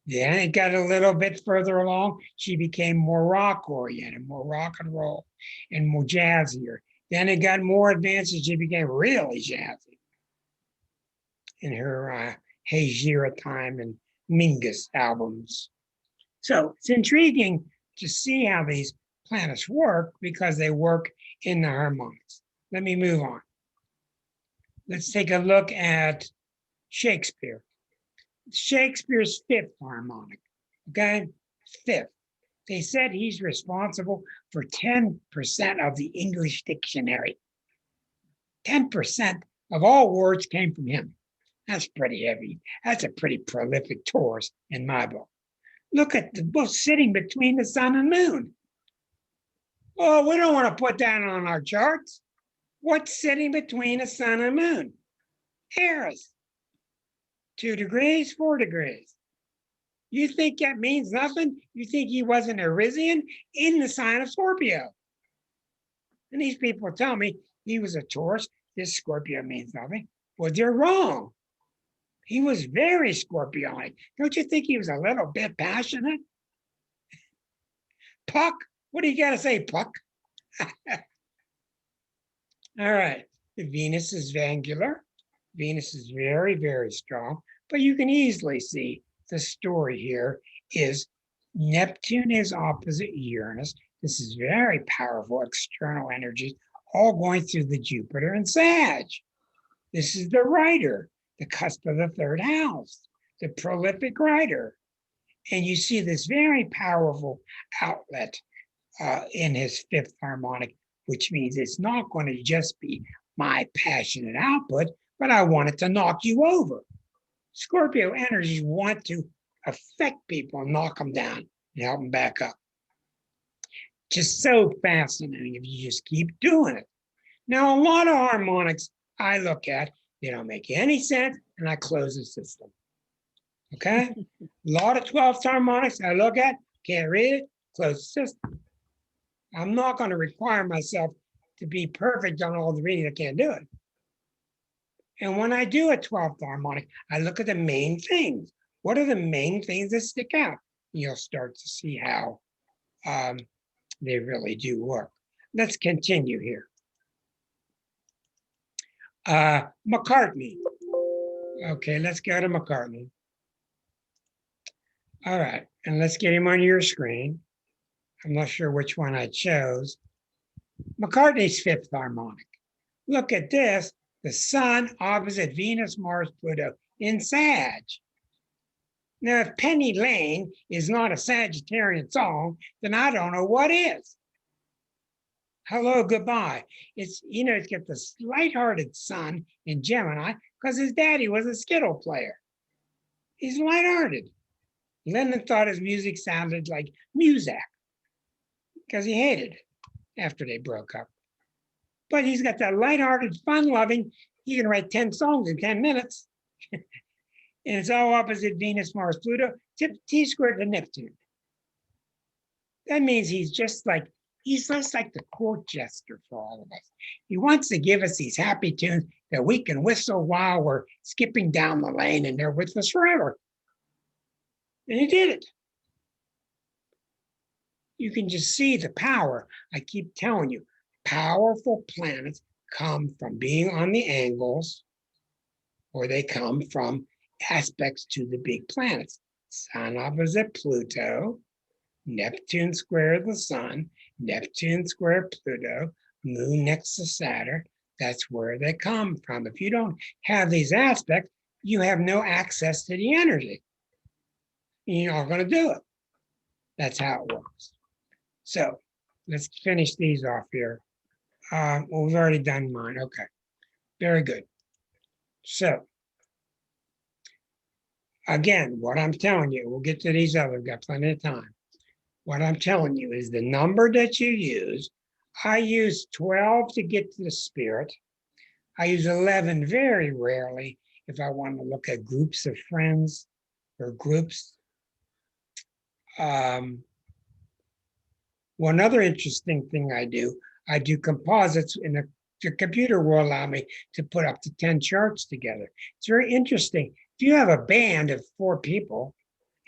Then it got a little bit further along. She became more rock oriented, more rock and roll, and more jazzier. Then it got more advanced and she became really jazzy in her Hey Gira Time and Mingus albums. So it's intriguing to see how these planets work because they work in the harmonics. Let me move on. Let's take a look at Shakespeare. Shakespeare's 5th harmonic, okay? 5th. They said he's responsible for 10% of the English dictionary. 10% of all words came from him. That's pretty heavy. That's a pretty prolific Taurus in my book. Look at the book sitting between the sun and moon. Oh, we don't want to put that on our charts. What's sitting between the sun and moon? Eris. 2 degrees, 4 degrees. You think that means nothing? You think he was an Arisian in the sign of Scorpio? And these people tell me he was a Taurus. This Scorpio means nothing. Well, they're wrong. He was very Scorpionic. Don't you think he was a little bit passionate? Puck, what do you got to say, Puck? All right, the Venus is vangular. Venus is very, very strong, but you can easily see the story here is Neptune is opposite Uranus. This is very powerful external energies, all going through the Jupiter and Sag. This is the writer, the cusp of the 3rd house, the prolific writer. And you see this very powerful outlet in his 5th harmonic, which means it's not going to just be my passionate output, but I want it to knock you over. Scorpio energies want to affect people and knock them down and help them back up. Just so fascinating if you just keep doing it. Now, a lot of harmonics I look at, they don't make any sense, and I close the system. Okay? A lot of 12th harmonics I look at, can't read it, close the system. I'm not going to require myself to be perfect on all the reading. I can't do it. And when I do a 12th harmonic, I look at the main things. What are the main things that stick out? You'll start to see how they really do work. Let's continue here. McCartney. Okay, let's go to McCartney. All right, and let's get him on your screen. I'm not sure which one I chose. McCartney's 5th harmonic. Look at this. The sun opposite Venus, Mars, Pluto in Sag. Now, if Penny Lane is not a Sagittarian song, then I don't know what is. Hello, goodbye. It's got this lighthearted sun in Gemini because his daddy was a Skittle player. He's lighthearted. Lennon thought his music sounded like Muzak because he hated it after they broke up. But he's got that lighthearted, fun-loving, he can write 10 songs in 10 minutes. And it's all opposite Venus, Mars, Pluto, T squared to Neptune. That means he's just like He's just like the court jester for all of us. He wants to give us these happy tunes that we can whistle while we're skipping down the lane and they're with us forever. And he did it. You can just see the power. I keep telling you, powerful planets come from being on the angles, or they come from aspects to the big planets. Sun opposite Pluto, Neptune square the sun, Neptune square Pluto, moon next to Saturn. That's where they come from. If you don't have these aspects, you have no access to the energy. You're not going to do it. That's how it works. So let's finish these off here. Well, we've already done mine. Okay, very good. So again, what I'm telling you, we'll get to these others, we've got plenty of time. What I'm telling you is the number that you use. I use 12 to get to the spirit. I use 11 very rarely if I want to look at groups of friends or groups. One other interesting thing I do composites, and the computer will allow me to put up to 10 charts together. It's very interesting. If you have a band of 4 people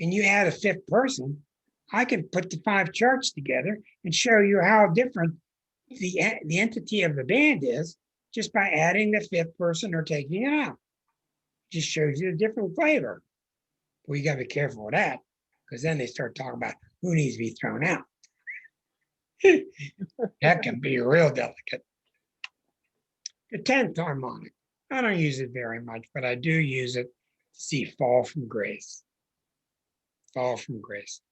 and you add a 5th person, I can put the 5 charts together and show you how different the entity of the band is just by adding the 5th person or taking it out. Just shows you a different flavor. Well, you got to be careful with that, because then they start talking about who needs to be thrown out. That can be real delicate. The 10th harmonic. I don't use it very much, but I do use it to see fall from grace. Fall from grace.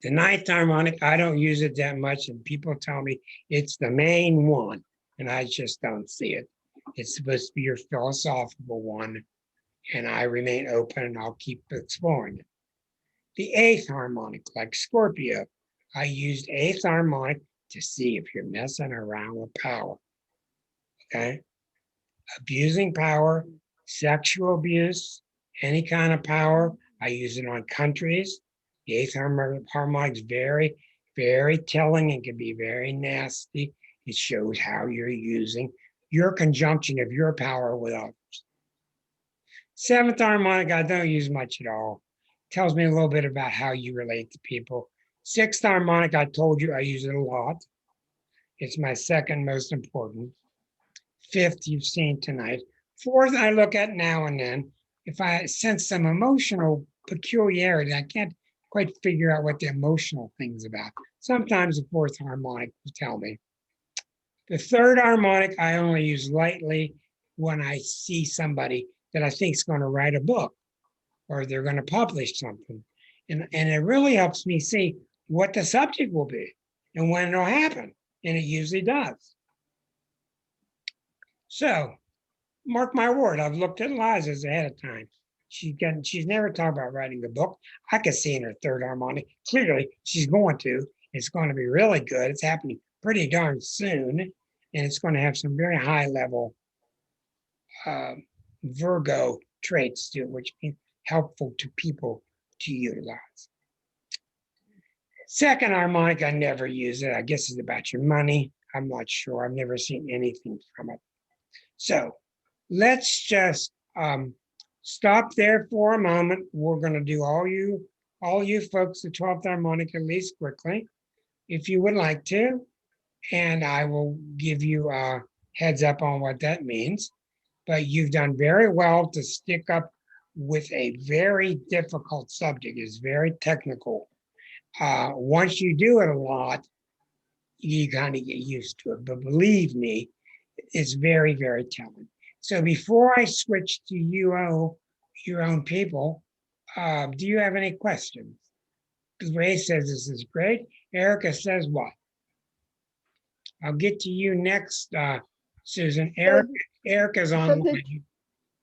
The 9th harmonic, I don't use it that much, and people tell me it's the main one, and I just don't see it. It's supposed to be your philosophical one, and I remain open and I'll keep exploring it. The 8th harmonic, like Scorpio, I used 8th harmonic to see if you're messing around with power. Okay? Abusing power, sexual abuse, any kind of power. I use it on countries. The 8th harmonic is very, very telling and can be very nasty. It shows how you're using your conjunction of your power with others. 7th harmonic, I don't use much at all. Tells me a little bit about how you relate to people. 6th harmonic, I told you I use it a lot. It's my 2nd most important. 5th, you've seen tonight. 4th, I look at now and then. If I sense some emotional peculiarity, I can't quite figure out what the emotional thing's about. Sometimes the 4th harmonic will tell me. The 3rd harmonic, I only use lightly when I see somebody that I think is going to write a book or they're going to publish something. And it really helps me see what the subject will be and when it'll happen. And it usually does. So, mark my word, I've looked at Liza's ahead of time. She's never talked about writing a book. I could see in her 3rd harmonic. Clearly, she's going to. It's going to be really good. It's happening pretty darn soon. And it's going to have some very high level Virgo traits to it, which means helpful to people to utilize. 2nd harmonic, I never use it. I guess it's about your money. I'm not sure. I've never seen anything from it. So let's just stop there for a moment. We're going to do all you folks, the 12th harmonic at least quickly, if you would like to. And I will give you a heads up on what that means. But you've done very well to stick up with a very difficult subject. It's very technical. Once you do it a lot, you kind of get used to it. But believe me, it's very, very telling. So before I switch to your own people, do you have any questions? Ray says this is great. Erica says what? I'll get to you next, Susan. Erica's online.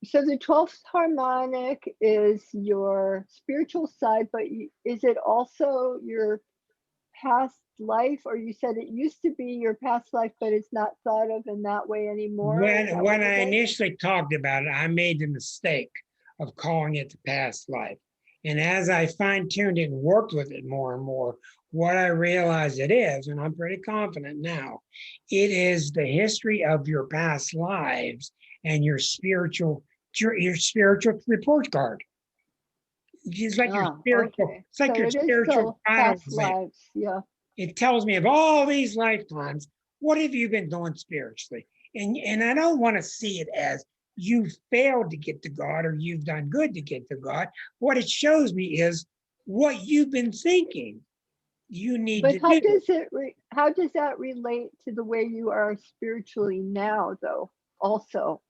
So the 12th harmonic is your spiritual side, but is it also your past life? Or you said it used to be your past life, but it's not thought of in that way anymore? When I initially talked about it, I made the mistake of calling it the past life. And as I fine-tuned it and worked with it more and more, what I realized it is, and I'm pretty confident now, it is the history of your past lives and your spiritual report card. It's like your spiritual, okay. it's like So your it is spiritual still final past exam. lives. Yeah. It tells me of all these lifetimes, what have you been doing spiritually? And I don't want to see it as you failed to get to God or you've done good to get to God. What it shows me is what you've been thinking you need But to how do. does how does that relate to the way you are spiritually now, though? Also,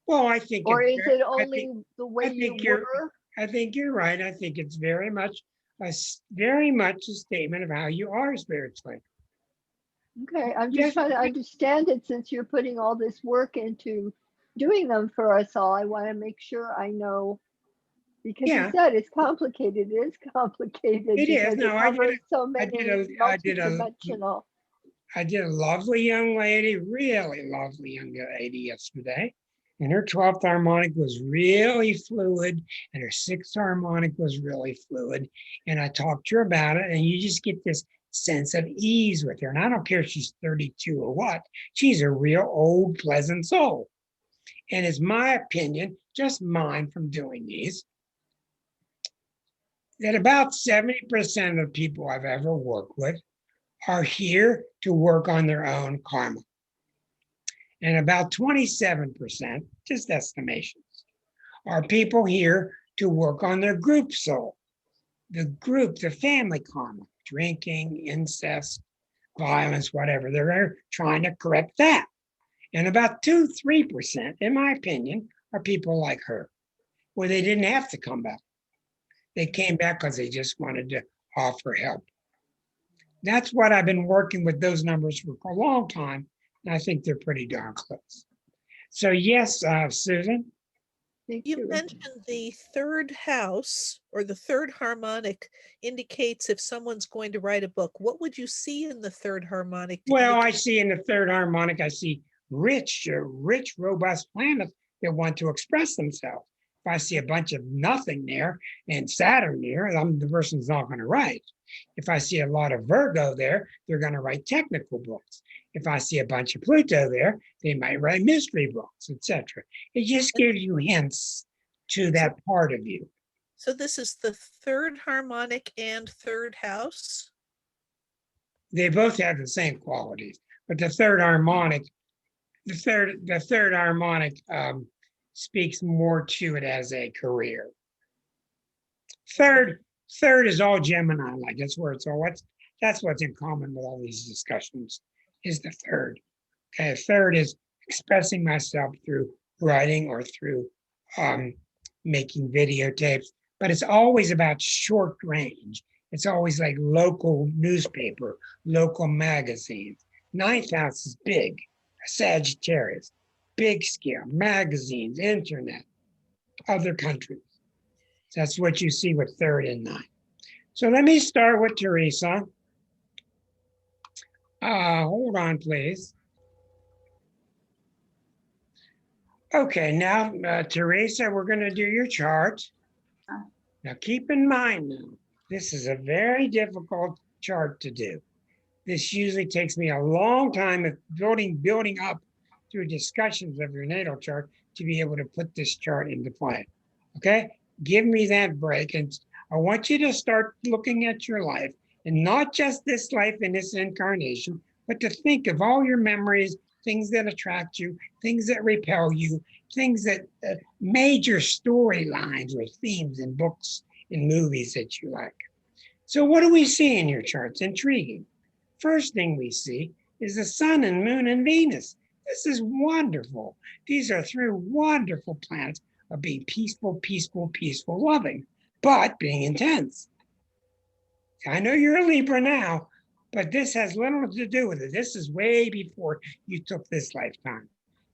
Well, I think or it's is it I only think the way I you think you're were? I think you're right. I think it's very much very much a statement of how you are spiritually. Okay, I'm just Yes, trying to understand it since you're putting all this work into doing them for us all. I want to make sure I know because you yeah, said it's complicated. It is complicated it is. because it No, covers so I did many a I did a multidimensional. I did a lovely young lady, really lovely young lady yesterday. And her 12th harmonic was really fluid, and her 6th harmonic was really fluid. And I talked to her about it, and you just get this sense of ease with her. And I don't care if she's 32 or what, she's a real old, pleasant soul. And it's my opinion, just mine from doing these, that about 70% of people I've ever worked with are here to work on their own karma. And about 27%, just estimations, are people here to work on their group soul, the family karma, drinking, incest, violence, whatever. They're trying to correct that. And about 2-3%, in my opinion, are people like her, where they didn't have to come back. They came back because they just wanted to offer help. That's what I've been working with those numbers for a long time. And I think they're pretty darn close. So yes, Susan. Thank You you. mentioned the third house or the third harmonic indicates if someone's going to write a book. What would you see in the third harmonic to Well, I indicate? see in the third harmonic, I see rich, robust planets that want to express themselves. If I see a bunch of nothing there and Saturn there, the person's not going to write. If I see a lot of Virgo there, they're going to write technical books. If I see a bunch of Pluto there, they might write mystery books, etc. It just gives you hints to that part of you. So this is the third harmonic and third house. They both have the same qualities, but the third harmonic speaks more to it as a career. Third is all Gemini, like that's where it's all. That's what's in common with all these discussions is the third. Okay, third is expressing myself through writing or through making videotapes, but it's always about short range. It's always like local newspaper, local magazines. Ninth house is big, Sagittarius, big scale, magazines, internet, other countries. So that's what you see with third and ninth. So let me start with Teresa. Hold on, please. Okay, now, Teresa, we're going to do your chart. Now, keep in mind now, this is a very difficult chart to do. This usually takes me a long time of building up through discussions of your natal chart to be able to put this chart into play. Okay, give me that break. And I want you to start looking at your life and not just this life in this incarnation, but to think of all your memories, things that attract you, things that repel you, things that major storylines or themes in books and movies that you like. So what do we see in your charts? Intriguing. First thing we see is the sun and moon and Venus. This is wonderful. These are three wonderful planets of being peaceful, loving, but being intense. I know you're a Libra now, but this has little to do with it. This is way before you took this lifetime.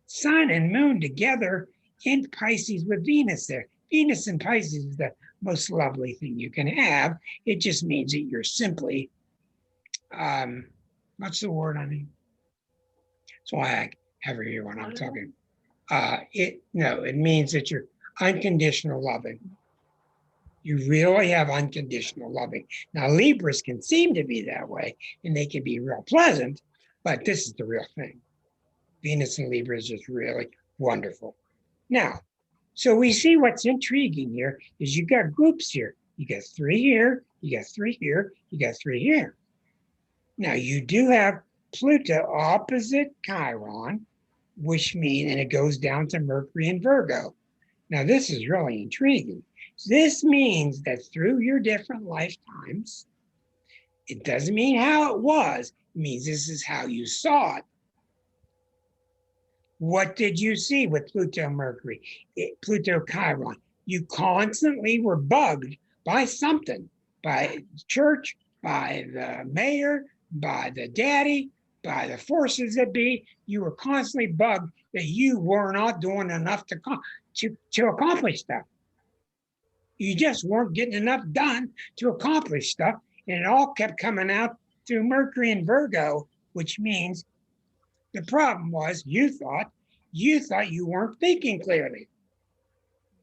Sun and moon together in Pisces with Venus there. Venus in Pisces is the most lovely thing you can have. It just means that you're simply, what's the word I mean? That's why I have her here when I'm talking. It means that you're unconditional loving. You really have unconditional loving. Now, Libras can seem to be that way, and they can be real pleasant, but this is the real thing. Venus in Libra is just really wonderful. Now, so we see what's intriguing here is you got groups here. You got 3 here, you got 3 here, you got 3 here. Now, you do have Pluto opposite Chiron, which means, and it goes down to Mercury and Virgo. Now, this is really intriguing. This means that through your different lifetimes, it doesn't mean how it was, it means this is how you saw it. What did you see with Pluto Mercury, Pluto Chiron? You constantly were bugged by something, by church, by the mayor, by the daddy, by the forces that be. You were constantly bugged that you were not doing enough to accomplish stuff. You just weren't getting enough done to accomplish stuff. And it all kept coming out through Mercury and Virgo, which means the problem was you thought you weren't thinking clearly.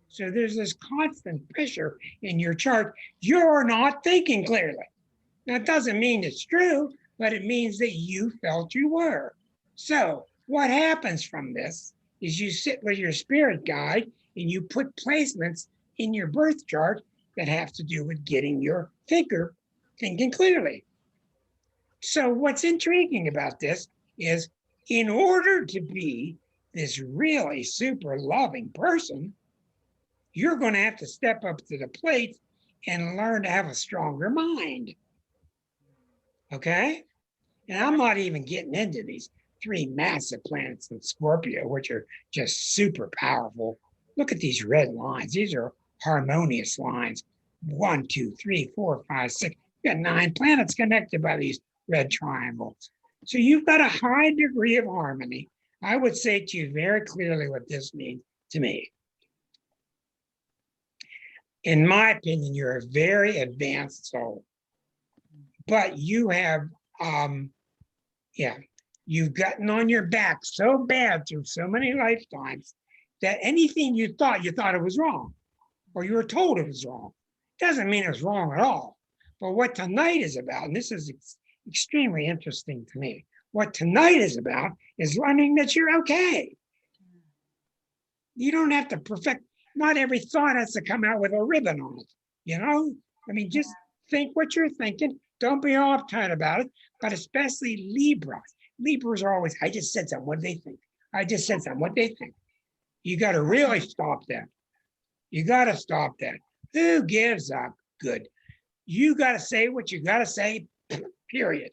So there's this constant pressure in your chart. You're not thinking clearly. Now, it doesn't mean it's true, but it means that you felt you were. So what happens from this is you sit with your spirit guide and you put placements in your birth chart that have to do with getting your thinking clearly. So what's intriguing about this is in order to be this really super loving person, you're going to have to step up to the plate and learn to have a stronger mind. Okay? And I'm not even getting into these 3 massive planets in Scorpio, which are just super powerful. Look at these red lines. These are harmonious lines. 1, 2, 3, 4, 5, 6. You got 9 planets connected by these red triangles. So you've got a high degree of harmony. I would say to you very clearly what this means to me. In my opinion, you're a very advanced soul, but you have, you've gotten on your back so bad through so many lifetimes that anything you thought it was wrong, or you were told it was wrong. Doesn't mean it's wrong at all. But what tonight is about, and this is extremely interesting to me, what tonight is about is learning that you're okay. You don't have to perfect, not every thought has to come out with a ribbon on it, you know? I mean, just think what you're thinking. Don't be all uptight about it, but especially Libras. Libras are always, I just said something, what do they think? I just said something, what do they think? You got to really stop that. You got to stop that. Who gives a good? You got to say what you got to say, period.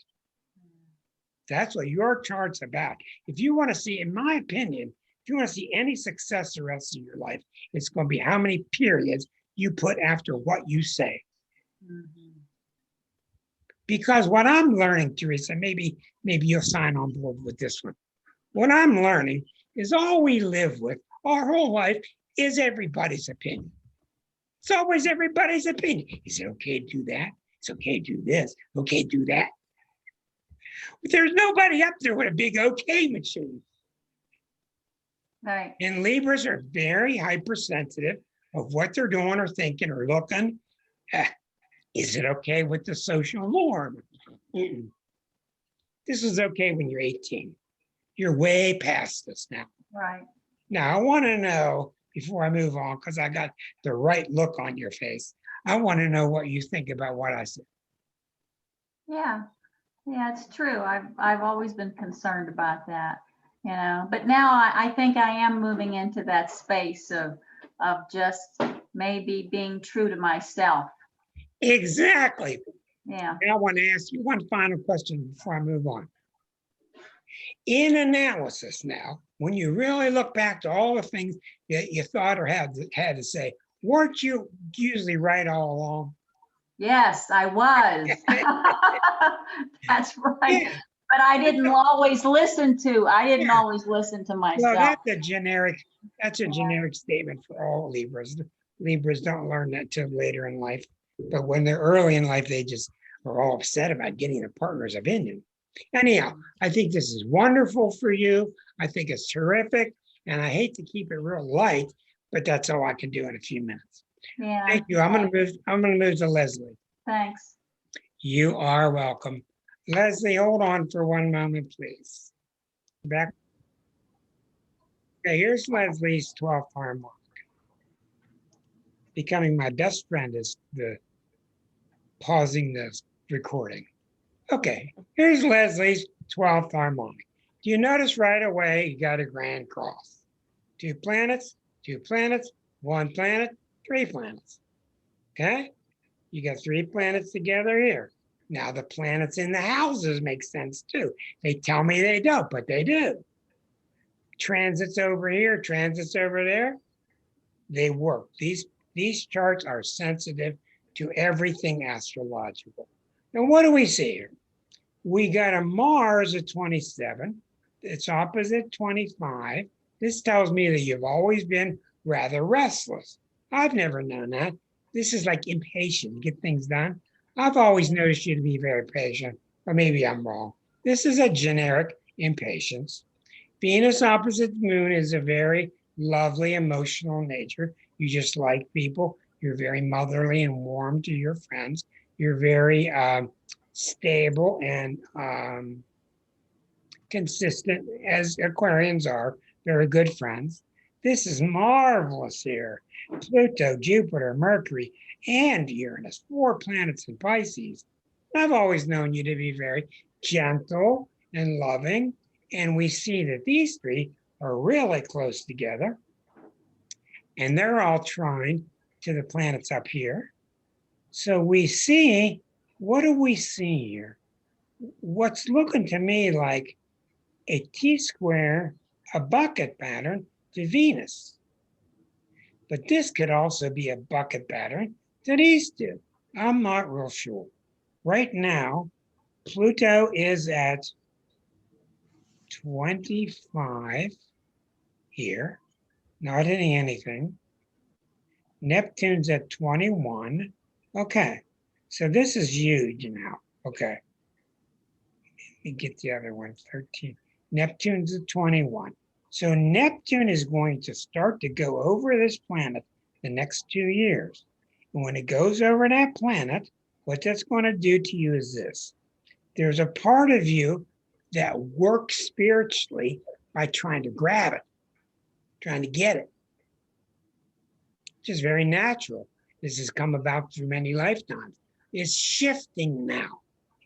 That's what your chart's about. If you want to see, in my opinion, if you want to see any success the rest of your life, it's going to be how many periods you put after what you say. Mm-hmm. Because what I'm learning, Teresa, maybe you'll sign on board with this one. What I'm learning is all we live with our whole life is everybody's opinion. It's always everybody's opinion. Is it okay to do that? It's okay to do this. Okay, do that. But there's nobody up there with a big okay machine. Right. And Libras are very hypersensitive of what they're doing or thinking or looking. Is it okay with the social norm? Mm-mm. This is okay when you're 18. You're way past this now. Right. Now, I want to know, before I move on, because I got the right look on your face, I want to know what you think about what I said. Yeah. Yeah, it's true. I've always been concerned about that, you know, but now I think I am moving into that space of just maybe being true to myself. Exactly. Yeah. And I want to ask you one final question before I move on. In analysis now, when you really look back to all the things that you thought or had to say, weren't you usually right all along? Yes, I was. That's right. Yeah. But I didn't always listen to myself. Well, that's a generic statement for all Libras. Libras don't learn that till later in life. But when they're early in life, they just are all upset about getting a partner's opinion. Anyhow, I think this is wonderful for you. I think it's terrific. And I hate to keep it real light, but that's all I can do in a few minutes. Yeah. Thank you. I'm gonna move to Leslie. Thanks. You are welcome. Leslie, hold on for one moment, please. Back. Okay, here's Leslie's 12th harmonic. Becoming my best friend is the pausing this recording. Okay, here's Leslie's 12th harmonic. Do you notice right away you got a grand cross? 2 planets, 2 planets, 1 planet, 3 planets. Okay, you got 3 planets together here. Now the planets in the houses make sense too. They tell me they don't, but they do. Transits over here, transits over there, they work. These charts are sensitive to everything astrological. Now, what do we see here? We got a Mars at 27. It's opposite 25. This tells me that you've always been rather restless. I've never known that. This is like impatient, get things done. I've always noticed you to be very patient, or maybe I'm wrong. This is a generic impatience. Venus opposite the moon is a very lovely emotional nature. You just like people. You're very motherly and warm to your friends. You're very stable and consistent, as Aquarians are, very good friends. This is marvelous here. Pluto, Jupiter, Mercury, and Uranus, 4 planets in Pisces. I've always known you to be very gentle and loving, and we see that these 3 are really close together, and they're all trine to the planets up here. So we see, what do we see here? What's looking to me like a T-square, a bucket pattern to Venus. But this could also be a bucket pattern to these 2. I'm not real sure. Right now, Pluto is at 25 here, not hitting anything. Neptune's at 21. Okay, so this is huge now. Okay, let me get the other one, 13. Neptune's at 21. So Neptune is going to start to go over this planet the next 2 years. And when it goes over that planet, what that's going to do to you is this. There's a part of you that works spiritually by trying to grab it, trying to get it. Which is very natural. This has come about through many lifetimes. It's shifting now.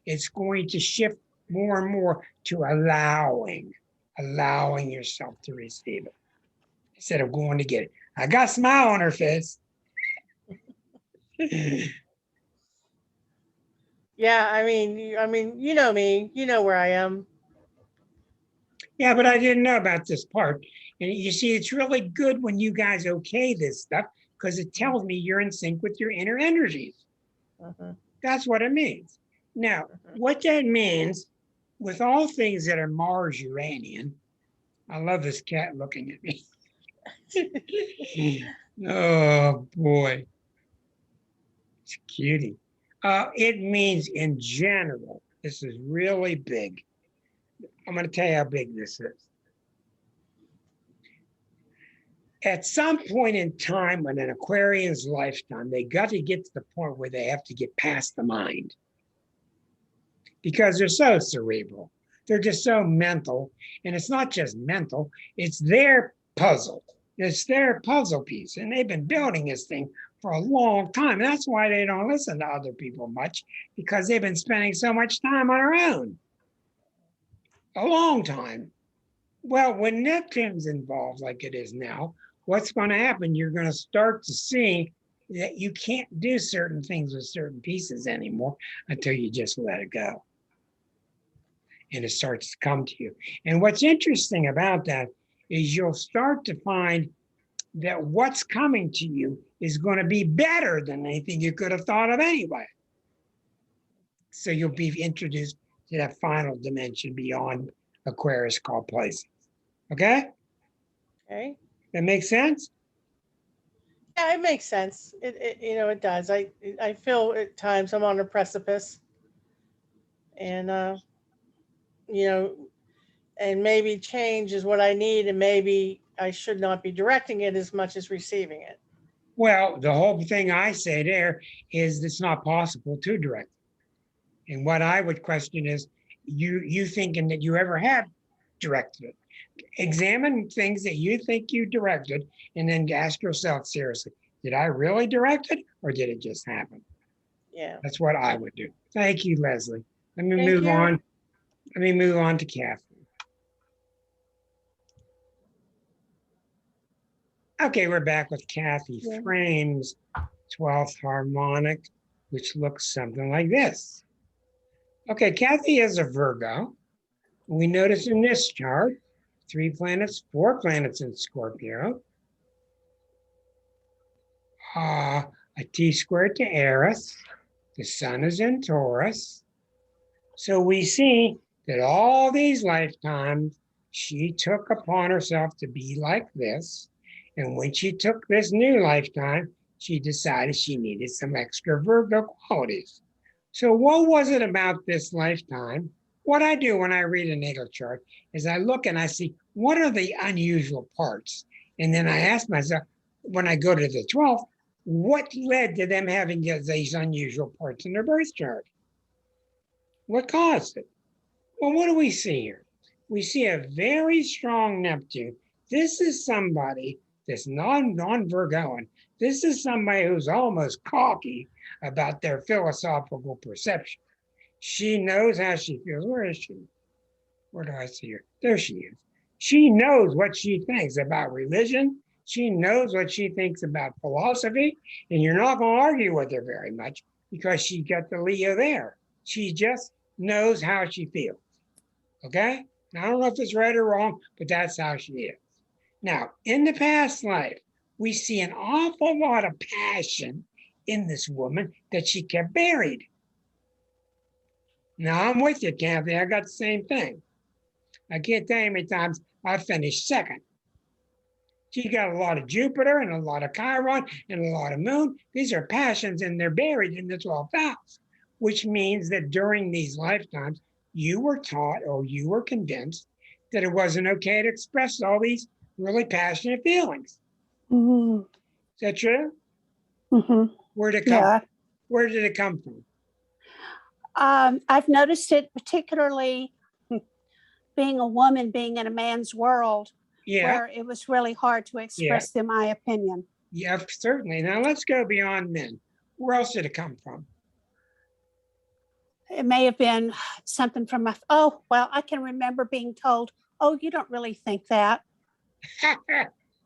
It's going to shift more and more to allowing yourself to receive it instead of going to get it. I got a smile on her face. Yeah, I mean, you know me, you know where I am. Yeah, but I didn't know about this part. And you see, it's really good when you guys okay this stuff because it tells me you're in sync with your inner energies. That's what it means. Now, what that means with all things that are Mars Uranian, I love this cat looking at me. Oh boy, it's a cutie. It means in general, this is really big. I'm going to tell you how big this is. At some point in time in an Aquarian's lifetime, they got to get to the point where they have to get past the mind because they're so cerebral. They're just so mental. And it's not just mental, it's their puzzle. It's their puzzle piece. And they've been building this thing for a long time. That's why they don't listen to other people much, because they've been spending so much time on their own. A long time. Well, when Neptune's involved like it is now, what's going to happen? You're going to start to see that you can't do certain things with certain pieces anymore until you just let it go. And it starts to come to you. And what's interesting about that is you'll start to find that what's coming to you is going to be better than anything you could have thought of anyway. So you'll be introduced to that final dimension beyond Aquarius called places. Okay? Okay. That makes sense? Yeah, it makes sense. It does. I feel at times I'm on a precipice, and and maybe change is what I need, and maybe I should not be directing it as much as receiving it. Well, the whole thing I say there is it's not possible to direct. And what I would question is you thinking that you ever have directed it. Examine things that you think you directed and then ask yourself seriously, did I really direct it or did it just happen? Yeah. That's what I would do. Thank you, Leslie. Let me Thank move you. on. Let me move on to Kathy. Okay, we're back with Kathy Yeah. Frame's 12th harmonic, which looks something like this. Okay, Kathy is a Virgo. We notice in this chart, 4 planets in Scorpio. A T-squared to Eris. The sun is in Taurus. So we see that all these lifetimes, she took upon herself to be like this. And when she took this new lifetime, she decided she needed some extra Virgo qualities. So what was it about this lifetime? What I do when I read a natal chart is I look and I see what are the unusual parts. And then I ask myself, when I go to the 12th, what led to them having these unusual parts in their birth chart? What caused it? Well, what do we see here? We see a very strong Neptune. This is somebody that's non-Virgoan. This is somebody who's almost cocky about their philosophical perception. She knows how she feels. Where is she? Where do I see her? There she is. She knows what she thinks about religion. She knows what she thinks about philosophy. And you're not going to argue with her very much because she got the Leo there. She just knows how she feels. Okay? Now, I don't know if it's right or wrong, but that's how she is. Now, in the past life, we see an awful lot of passion in this woman that she kept buried. Now, I'm with you, Kathy. I got the same thing. I can't tell you how many times I finished second. She got a lot of Jupiter and a lot of Chiron and a lot of Moon. These are passions and they're buried in the 12th house, which means that during these lifetimes, you were taught or you were convinced that it wasn't okay to express all these really passionate feelings. Mhm. Is that true? Mhm. Where did it come? Yeah. Where did it come from? I've noticed it particularly being a woman, being in a man's world, Yeah, where it was really hard to express my opinion. yeah, certainly. Now let's go beyond men. Where else did it come from? It may have been something from my, oh, well, I can remember being told, oh, you don't really think that,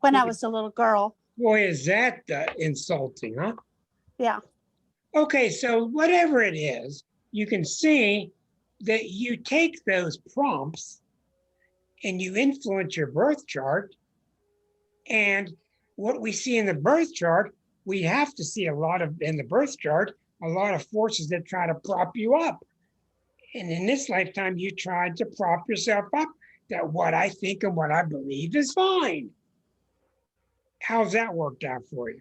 when I was a little girl. Boy, is that insulting, huh? Yeah. Okay, so whatever it is, you can see that you take those prompts and you influence your birth chart. And what we see in the birth chart, we have to see a lot of, in the birth chart, a lot of forces that try to prop you up. And in this lifetime, you tried to prop yourself up that what I think and what I believe is fine. How's that worked out for you?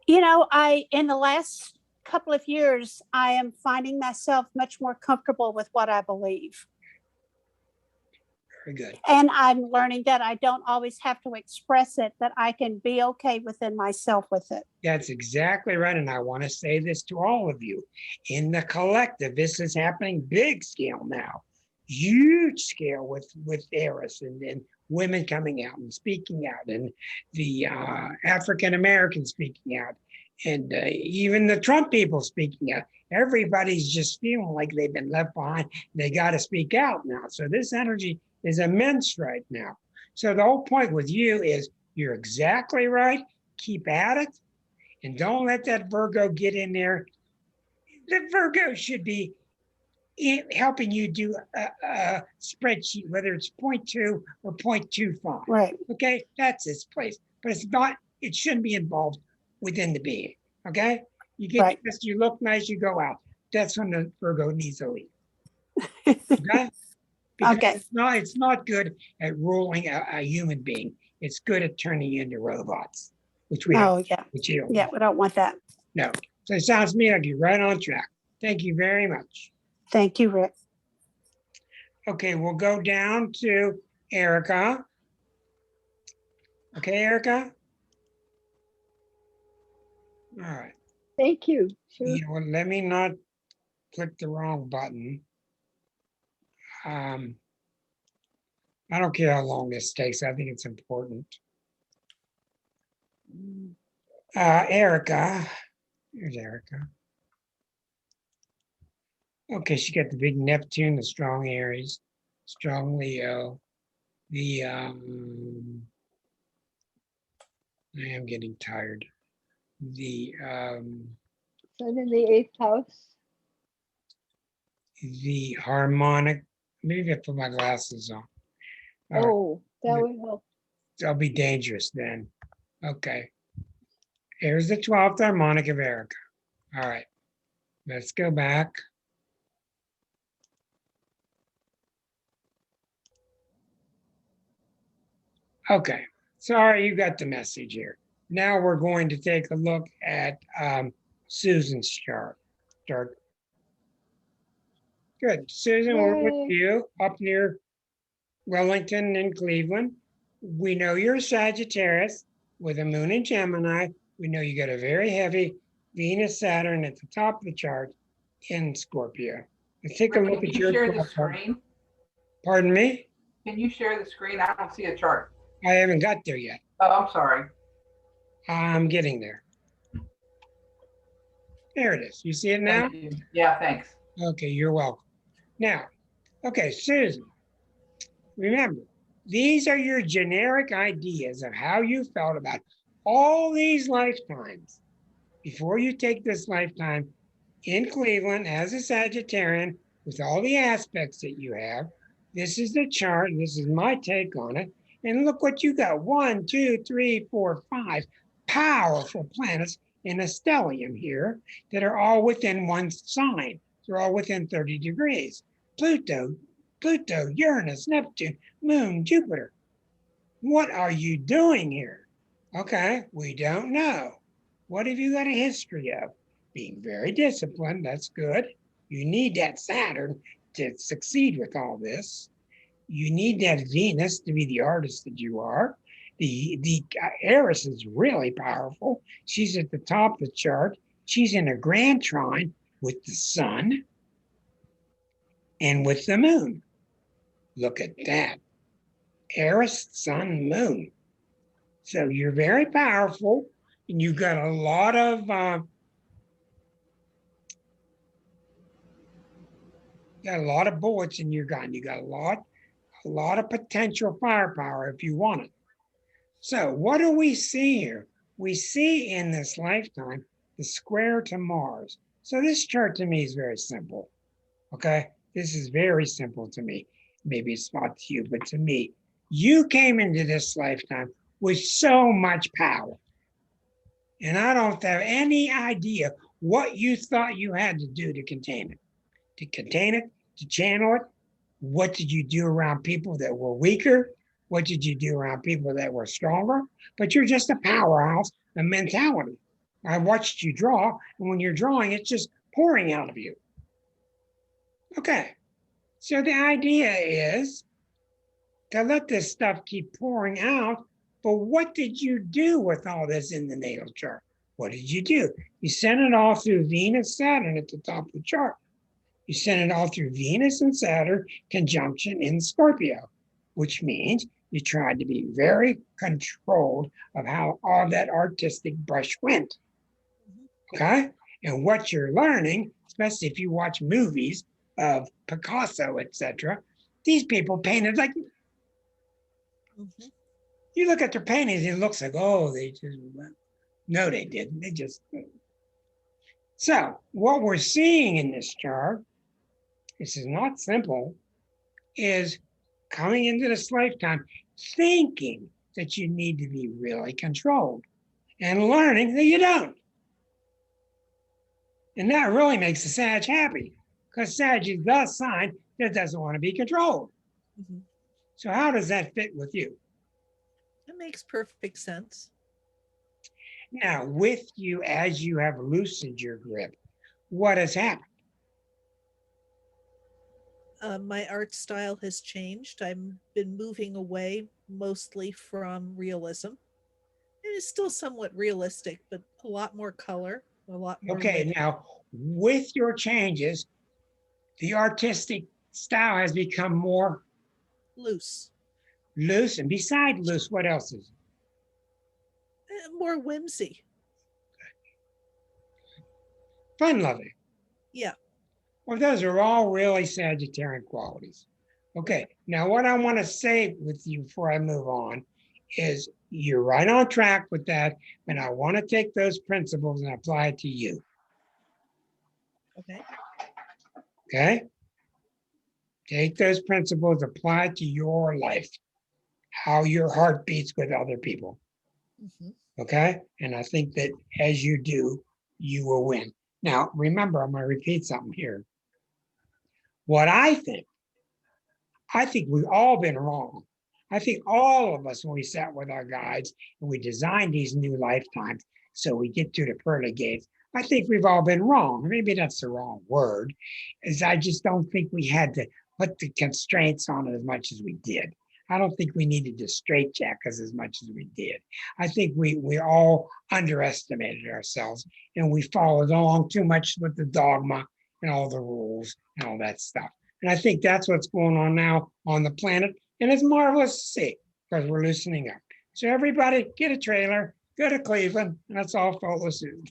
You know, in the last couple of years, I am finding myself much more comfortable with what I believe. Very good. And I'm learning that I don't always have to express it, that I can be okay within myself with it. That's exactly right. And I want to say this to all of you. In the collective, this is happening big scale now, huge scale with Eris and women coming out and speaking out, and the African Americans speaking out, and even the Trump people speaking out. Everybody's just feeling like they've been left behind. They got to speak out now. So this energy is immense right now. So the whole point with you is you're exactly right. Keep at it. And don't let that Virgo get in there. The Virgo should be helping you do a spreadsheet, whether it's 0.2 or 0.25. Right. Okay, that's its place. But it's not, it shouldn't be involved within the being. Okay? You get Right. this, you look nice, you go out. That's when the Virgo needs to leave. Okay? Because Okay. it's not good at ruling a human being. It's good at turning you into robots, which we have, Oh, yeah. which you don't Yeah, want. we don't want that. No. So it sounds to me like you're right on track. Thank you very much. Thank you, Rick. Okay, we'll go down to Erica. Okay, Erica? All right. Thank you. Sure. You know what, let me not click the wrong button. I don't care how long this takes. I think it's important. Erica, here's Erica. Okay, she got the big Neptune, the strong Aries, strong Leo, the I am getting tired. The Sun in the 8th house. harmonic. Maybe I put my glasses on. All right, Oh, that would help. I'll be dangerous then. Okay. Here's the 12th harmonic of Erica. All right. Let's go back. Okay. Sorry, you got the message here. Now we're going to take a look at Susan's chart. Good. Susan, we're with Yay. you up near Wellington and Cleveland. We know you're a Sagittarius with a moon in Gemini. We know you got a very heavy Venus Saturn at the top of the chart in Scorpio. Let's take a Ricky, look can at you your share the 12th chart. screen? Pardon me? Can you share the screen? I don't see a chart. I haven't got there yet. Oh, I'm sorry. I'm getting there. There it is. You see it now? Thank you. Yeah, thanks. Okay, you're welcome. Now, okay, Susan, remember, these are your generic ideas of how you felt about all these lifetimes before you take this lifetime in Cleveland as a Sagittarian with all the aspects that you have. This is the chart, and this is my take on it. And look what you got. 1, 2, 3, 4, 5 powerful planets in a stellium here that are all within one sign. They're all within 30 degrees. Pluto, Uranus, Neptune, Moon, Jupiter. What are you doing here? Okay, we don't know. What have you got a history of? Being very disciplined, that's good. You need that Saturn to succeed with all this. You need that Venus to be the artist that you are. The Eris is really powerful. She's at the top of the chart. She's in a grand trine with the sun and with the moon. Look at that. Eris, sun, moon. So you're very powerful, and you've got a lot of bullets in your gun. You got a lot of potential firepower if you want it. So what do we see here? We see in this lifetime the square to Mars. So this chart to me is very simple. Okay, this is very simple to me. Maybe it's not to you, but to me, you came into this lifetime with so much power. And I don't have any idea what you thought you had to do to contain it. To contain it, to channel it. What did you do around people that were weaker? What did you do around people that were stronger? But you're just a powerhouse, a mentality. I watched you draw, and when you're drawing, it's just pouring out of you. Okay, so the idea is to let this stuff keep pouring out, but what did you do with all this in the natal chart? What did you do? You sent it all through Venus, Saturn at the top of the chart. You sent it all through Venus and Saturn conjunction in Scorpio, which means you tried to be very controlled of how all that artistic brush went. Okay? And what you're learning, especially if you watch movies of Picasso, etc., these people painted like, you look at their paintings, it looks like, oh, they just, no, they didn't. They just, so what we're seeing in this chart, this is not simple, is coming into this lifetime thinking that you need to be really controlled and learning that you don't. And that really makes the Sag happy because Sag is the sign that doesn't want to be controlled. So how does that fit with you? That makes perfect sense. Now, with you, as you have loosened your grip, what has happened? My art style has changed. I've been moving away mostly from realism It's still somewhat realistic, but a lot more color, a lot more. Okay, living. now with your changes, the artistic style has become more Loose, loose. And beside loose, what else is it? more whimsy. Fun loving? Yeah. Well, those are all really Sagittarian qualities. Okay, now what I want to say with you before I move on is you're right on track with that, and I want to take those principles and apply it to you. Okay. Okay? Take those principles, apply it to your life, how your heart beats with other people. Mhm. Okay? And I think that as you do, you will win. Now, remember, I'm going to repeat something here. What I think we've all been wrong. I think all of us, when we sat with our guides and we designed these new lifetimes, so we get through the pearly gates, I think we've all been wrong. Maybe that's the wrong word, is I just don't think we had to put the constraints on it as much as we did. I don't think we needed to straitjacket us as much as we did. I think we all underestimated ourselves and we followed along too much with the dogma and all the rules and all that stuff. And I think that's what's going on now on the planet. And it's marvelous to see because we're loosening up. So everybody get a trailer, go to Cleveland, and let's all follow suit.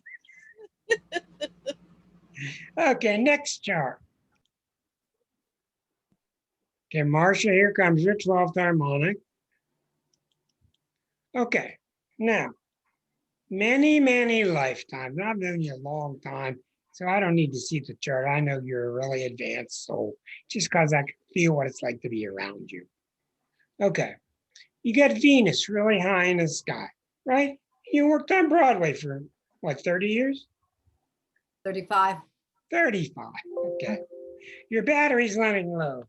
Okay, next chart. Okay, Marcia, here comes your 12th harmonic. Okay, now, many, many lifetimes. I've known you a long time, so I don't need to see the chart. I know you're a really advanced soul, just because I can feel what it's like to be around you. Okay, you got Venus really high in the sky, right? You worked on Broadway for, what, 30 years? 35. 35, okay. Your battery's running low.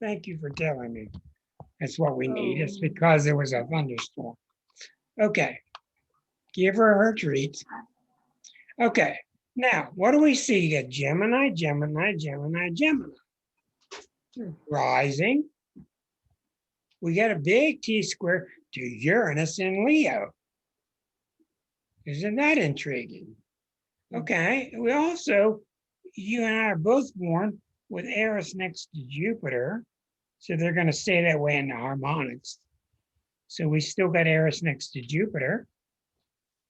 Thank you for telling me. That's what we need. It's because there was a thunderstorm. Okay, give her treats. Okay, now what do we see? You got Gemini, Gemini, Gemini, Gemini. Rising. We got a big T square to Uranus in Leo. Isn't that intriguing? Okay, we also, you and I are both born with Eris next to Jupiter. So they're going to stay that way in the harmonics. So we still got Eris next to Jupiter.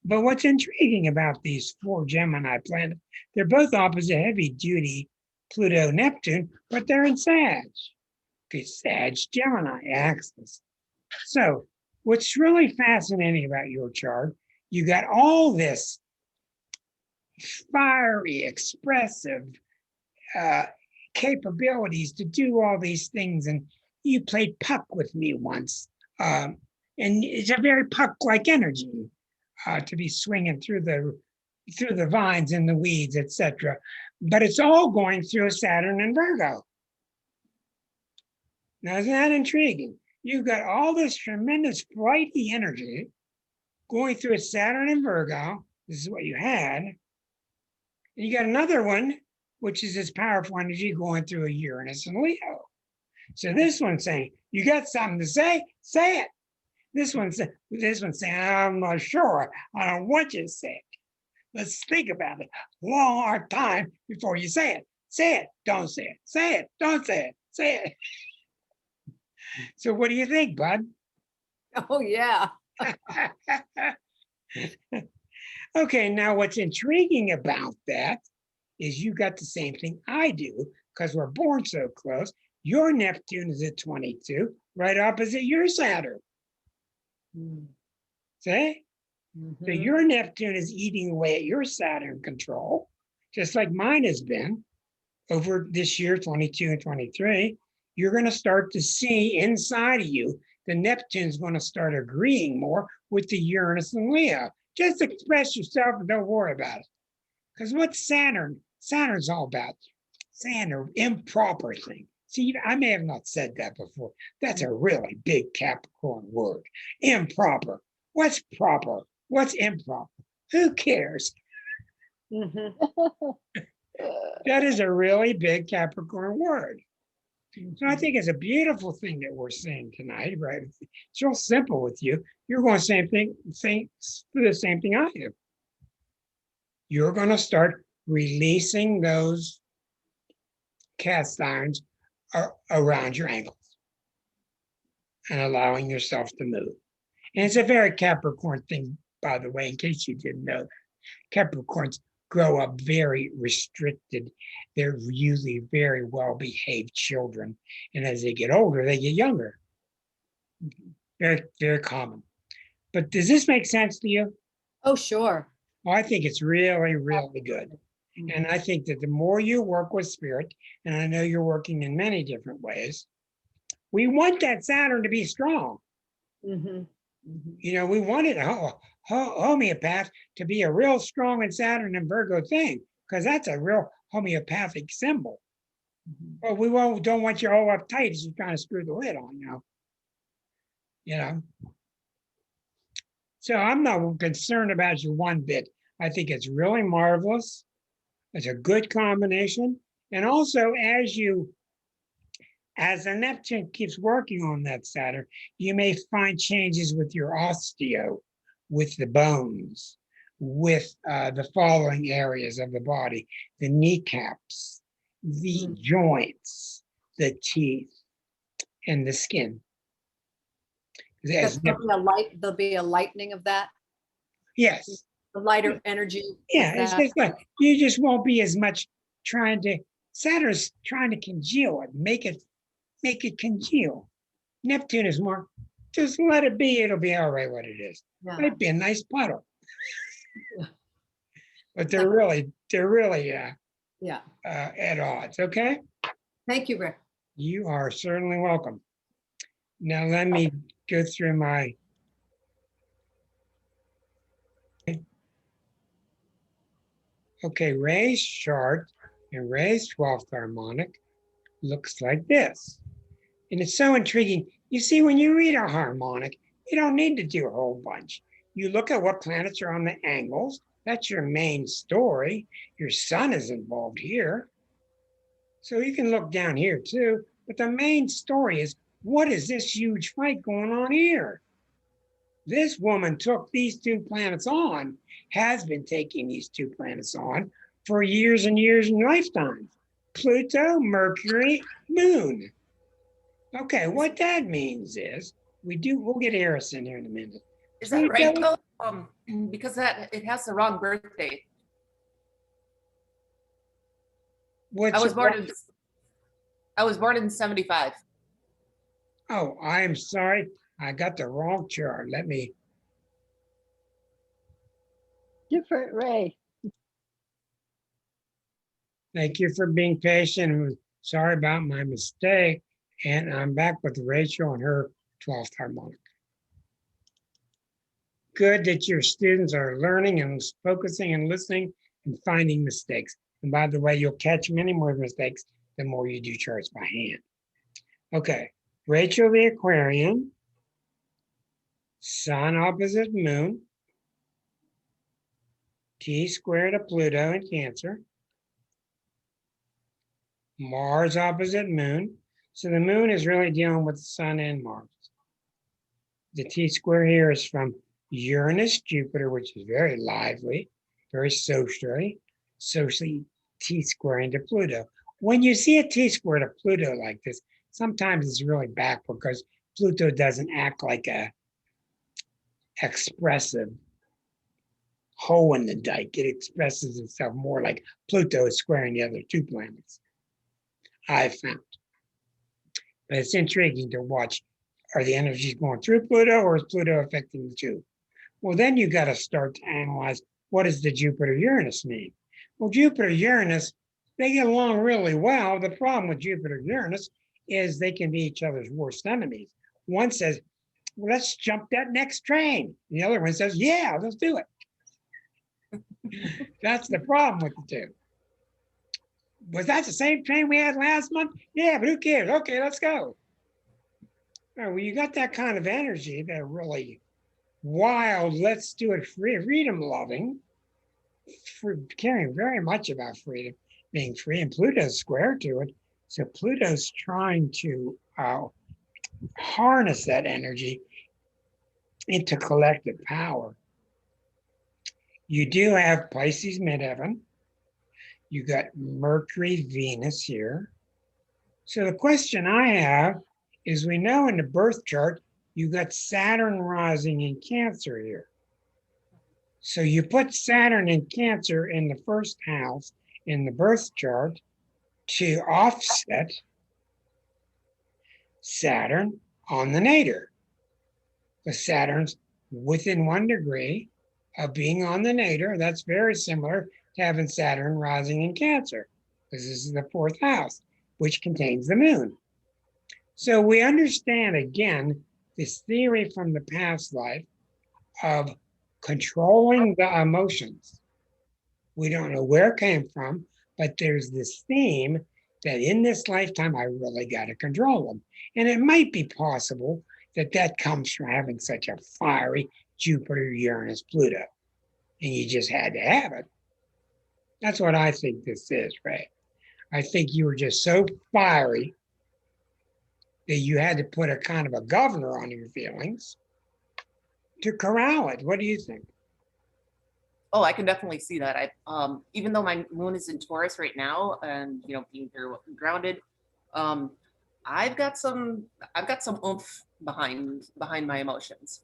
But what's intriguing about these 4 Gemini planets, they're both opposite heavy duty Pluto, Neptune, but they're in Sag. Okay, Sag, Gemini axis. So what's really fascinating about your chart, you got all this fiery, expressive capabilities to do all these things. And you played puck with me once. And it's a very puck-like energy to be swinging through the vines and the weeds, etc. But it's all going through Saturn and Virgo. Now, isn't that intriguing? You've got all this tremendous flighty energy going through a Saturn and Virgo. This is what you had. And you got another one, which is this powerful energy going through a Uranus and Leo. So this one's saying, you got something to say it. This one's saying, I'm not sure. I don't want you to say it. Let's think about it. Long, hard time before you say it. Say it, don't say it. Say it, don't say it. Say it. So what do you think, bud? Oh, yeah. Okay, now what's intriguing about that is you got the same thing I do because we're born so close. Your Neptune is at 22, right opposite your Saturn. See? So your Neptune is eating away at your Saturn control, just like mine has been over this year, 22 and 23. You're going to start to see inside of you, the Neptune's going to start agreeing more with the Uranus and Leo. Just express yourself and don't worry about it. Because what's Saturn? Saturn's all about Saturn, improper thing. See, I may have not said that before. That's a really big Capricorn word. Improper. What's proper? What's improper? Who cares? That is a really big Capricorn word. So I think it's a beautiful thing that we're saying tonight, right? It's real simple with you. You're going to do the same thing I do. You're going to start releasing those cast irons around your ankles and allowing yourself to move. And it's a very Capricorn thing, by the way, in case you didn't know that. Capricorns grow up very restricted. They're usually very well-behaved children. And as they get older, they get younger. Very, very common. But does this make sense to you? Oh, sure. Well, I think it's really, really good. And I think that the more you work with spirit, and I know you're working in many different ways, we want that Saturn to be strong. Mm-hmm. You know, we wanted a homeopath to be a real strong and Saturn and Virgo thing, because that's a real homeopathic symbol. But we don't want you all uptight as you're trying to screw the lid on, you know. So I'm not concerned about you one bit. I think it's really marvelous. It's a good combination. And also, as the Neptune keeps working on that Saturn, you may find changes with your osteo, with the bones, with the following areas of the body: the kneecaps, the joints, the teeth, and the skin. There'll be a lightening of that, Yes. the lighter energy. Yeah, it's just like you just won't be as much Saturn's trying to congeal it, make it congeal. Neptune is more, just let it be, it'll be all right what it is. Yeah. It'd be a nice puddle. But they're really at odds, okay? Thank you, Rick. You are certainly welcome. Now let me go through my Ray's chart, and Ray's 12th harmonic looks like this. And it's so intriguing. You see, when you read a harmonic, you don't need to do a whole bunch. You look at what planets are on the angles. That's your main story. Your sun is involved here. So you can look down here too. But the main story is, what is this huge fight going on here? This woman took these two planets on, has been taking these two planets on for years and years and lifetimes. Pluto, Mercury, Moon. Okay, what that means is, we'll get Eris in here in a minute. Is that right though? Because it has the wrong birth date. I was born in 75. Oh, I'm sorry. I got the wrong chart. Different Ray. Thank you for being patient. Sorry about my mistake. And I'm back with Rachel and her 12th harmonic. Good that your students are learning and focusing and listening and finding mistakes. And by the way, you'll catch many more mistakes the more you do charts by hand. Okay, Rachel the Aquarian, Sun opposite Moon, T squared to Pluto in Cancer, Mars opposite Moon. So the Moon is really dealing with the Sun and Mars. The T square here is from Uranus, Jupiter, which is very lively, very socially T square into Pluto. When you see a T square to Pluto like this, sometimes it's really back because Pluto doesn't act like a expressive hole in the dike. It expresses itself more like Pluto is squaring the other two planets, I've found. But it's intriguing to watch. Are the energies going through Pluto, or is Pluto affecting the two? Well, then you got to start to analyze, what does the Jupiter-Uranus mean? Well, Jupiter-Uranus, they get along really well. The problem with Jupiter-Uranus is they can be each other's worst enemies. One says, well, let's jump that next train. The other one says, yeah, let's do it. That's the problem with the two. Was that the same train we had last month? Yeah, but who cares? Okay, let's go. All right, well, you got that kind of energy, that really wild, let's do it, freedom loving, caring very much about freedom, being free, and Pluto's square to it. So Pluto's trying to harness that energy into collective power. You do have Pisces midheaven. You got Mercury, Venus here. So the question I have is, we know in the birth chart, you got Saturn rising in Cancer here. So you put Saturn in Cancer in the first house in the birth chart to offset Saturn on the nadir. The Saturn's within 1 degree of being on the nadir. That's very similar to having Saturn rising in Cancer, because this is the 4th house, which contains the moon. So we understand again this theory from the past life of controlling the emotions. We don't know where it came from, but there's this theme that in this lifetime, I really got to control them. And it might be possible that that comes from having such a fiery Jupiter, Uranus, Pluto, and you just had to have it. That's what I think this is, Ray. I think you were just so fiery that you had to put a kind of a governor on your feelings to corral it. What do you think? Oh, I can definitely see that. Even though my moon is in Taurus right now, and being very grounded, I've got some oomph behind my emotions.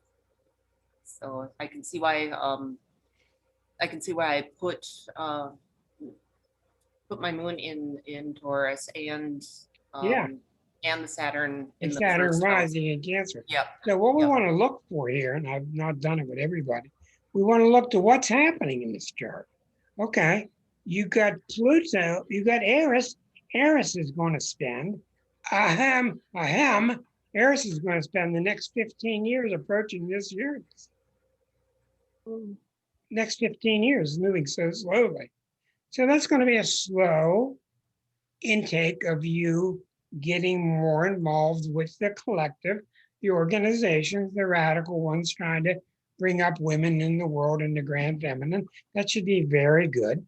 So I can see why I put my moon in Taurus and the Saturn in the Saturn first house. rising in Cancer. Yep. So what we want to look for here, and I've not done it with everybody, we want to look to what's happening in this chart. Okay, you got Pluto, you got Eris. Eris is going to spend Eris is going to spend the next 15 years approaching this Uranus. Next 15 years, moving so slowly. So that's going to be a slow intake of you getting more involved with the collective, the organizations, the radical ones trying to bring up women in the world and the grand feminine. That should be very good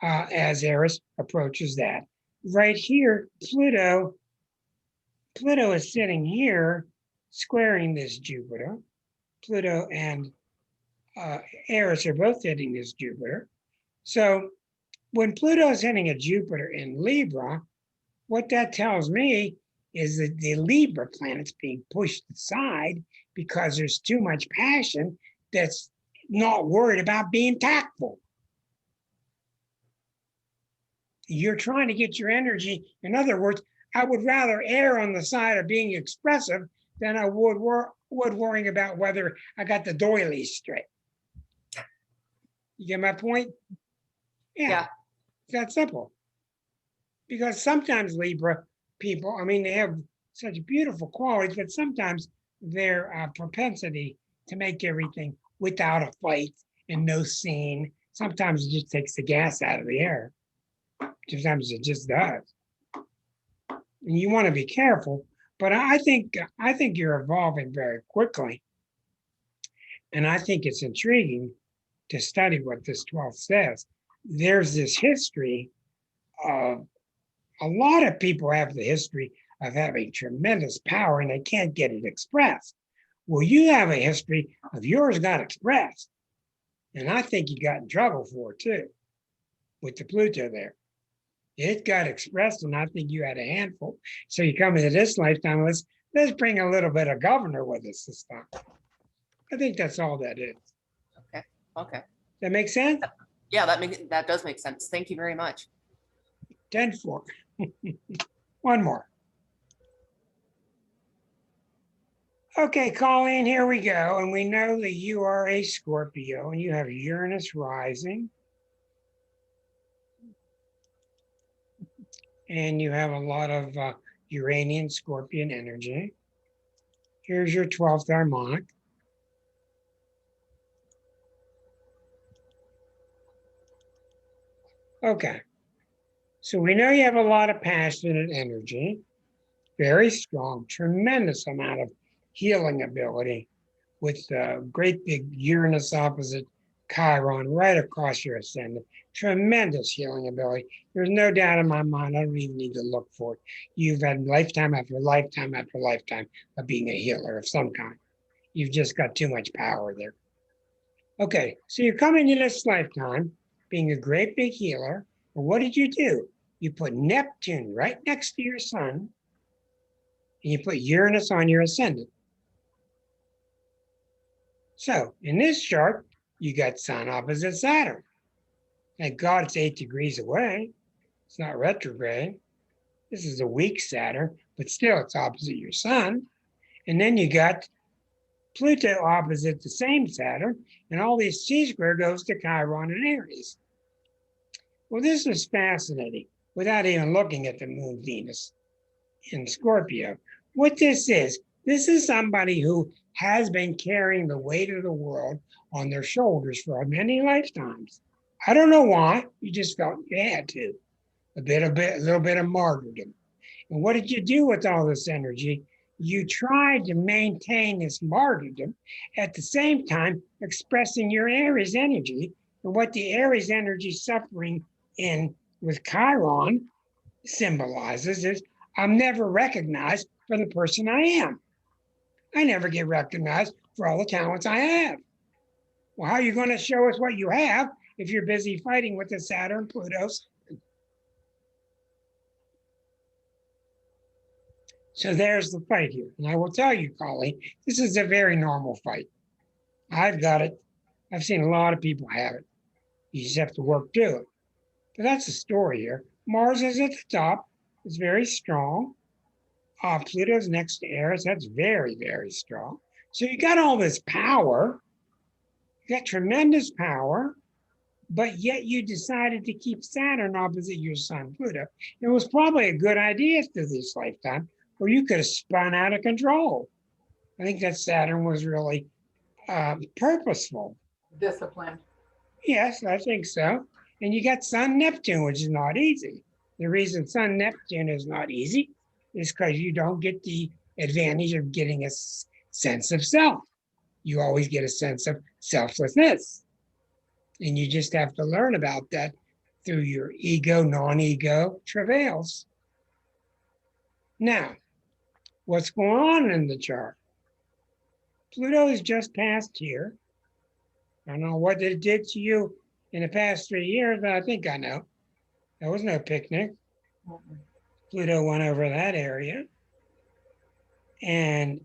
as Eris approaches that. Right here, Pluto is sitting here squaring this Jupiter. Pluto and Eris are both hitting this Jupiter. So when Pluto is hitting a Jupiter in Libra, what that tells me is that the Libra planet's being pushed aside because there's too much passion that's not worried about being tactful. You're trying to get your energy. In other words, I would rather err on the side of being expressive than I would worrying about whether I got the doilies straight. You get my point? Yeah. It's that simple. Because sometimes Libra people, I mean, they have such beautiful qualities, but sometimes their propensity to make everything without a fight and no scene, sometimes it just takes the gas out of the air. Sometimes it just does. And you want to be careful, but I think you're evolving very quickly. And I think it's intriguing to study what this 12th says. There's this history of a lot of people have the history of having tremendous power and they can't get it expressed. Well, you have a history of yours got expressed. And I think you got in trouble for it too, with the Pluto there. It got expressed, and I think you had a handful. So you come into this lifetime, let's bring a little bit of governor with us this time. I think that's all that is. Okay. That make sense? Yeah, that does make sense. Thank you very much. 10-4. One more. Okay, Colleen, here we go. And we know that you are a Scorpio and you have Uranus rising. And you have a lot of Uranian Scorpion energy. Here's your 12th harmonic. Okay. So we know you have a lot of passionate energy, very strong, tremendous amount of healing ability with great big Uranus opposite Chiron right across your ascendant. Tremendous healing ability. There's no doubt in my mind. I don't even need to look for it. You've had lifetime after lifetime after lifetime of being a healer of some kind. You've just got too much power there. Okay, so you come into this lifetime being a great big healer. And what did you do? You put Neptune right next to your sun, and you put Uranus on your ascendant. So in this chart, you got Sun opposite Saturn. Thank God it's 8 degrees away. It's not retrograde. This is a weak Saturn, but still it's opposite your Sun. And then you got Pluto opposite the same Saturn, and all this T-square goes to Chiron and Aries. Well, this is fascinating without even looking at the moon Venus in Scorpio. What this is somebody who has been carrying the weight of the world on their shoulders for many lifetimes. I don't know why, you just felt you had to. A little bit of martyrdom. And what did you do with all this energy? You tried to maintain this martyrdom at the same time expressing your Aries energy. And what the Aries energy suffering in with Chiron symbolizes is I'm never recognized for the person I am. I never get recognized for all the talents I have. Well, how are you going to show us what you have if you're busy fighting with the Saturn, Pluto? So there's the fight here. And I will tell you, Colleen, this is a very normal fight. I've got it. I've seen a lot of people have it. You just have to work through it. But that's the story here. Mars is at the top. It's very strong. Pluto's next to Aries. That's very, very strong. So you got all this power. You got tremendous power. But yet you decided to keep Saturn opposite your sun, Pluto. It was probably a good idea through this lifetime, or you could have spun out of control. I think that Saturn was really purposeful. Disciplined. Yes, I think so. And you got Sun Neptune, which is not easy. The reason Sun Neptune is not easy is because you don't get the advantage of getting a sense of self. You always get a sense of selflessness. And you just have to learn about that through your ego, non-ego travails. Now, what's going on in the chart? Pluto is just passed here. I don't know what it did to you in the past 3 years, but I think I know. There was no picnic. Pluto went over that area. And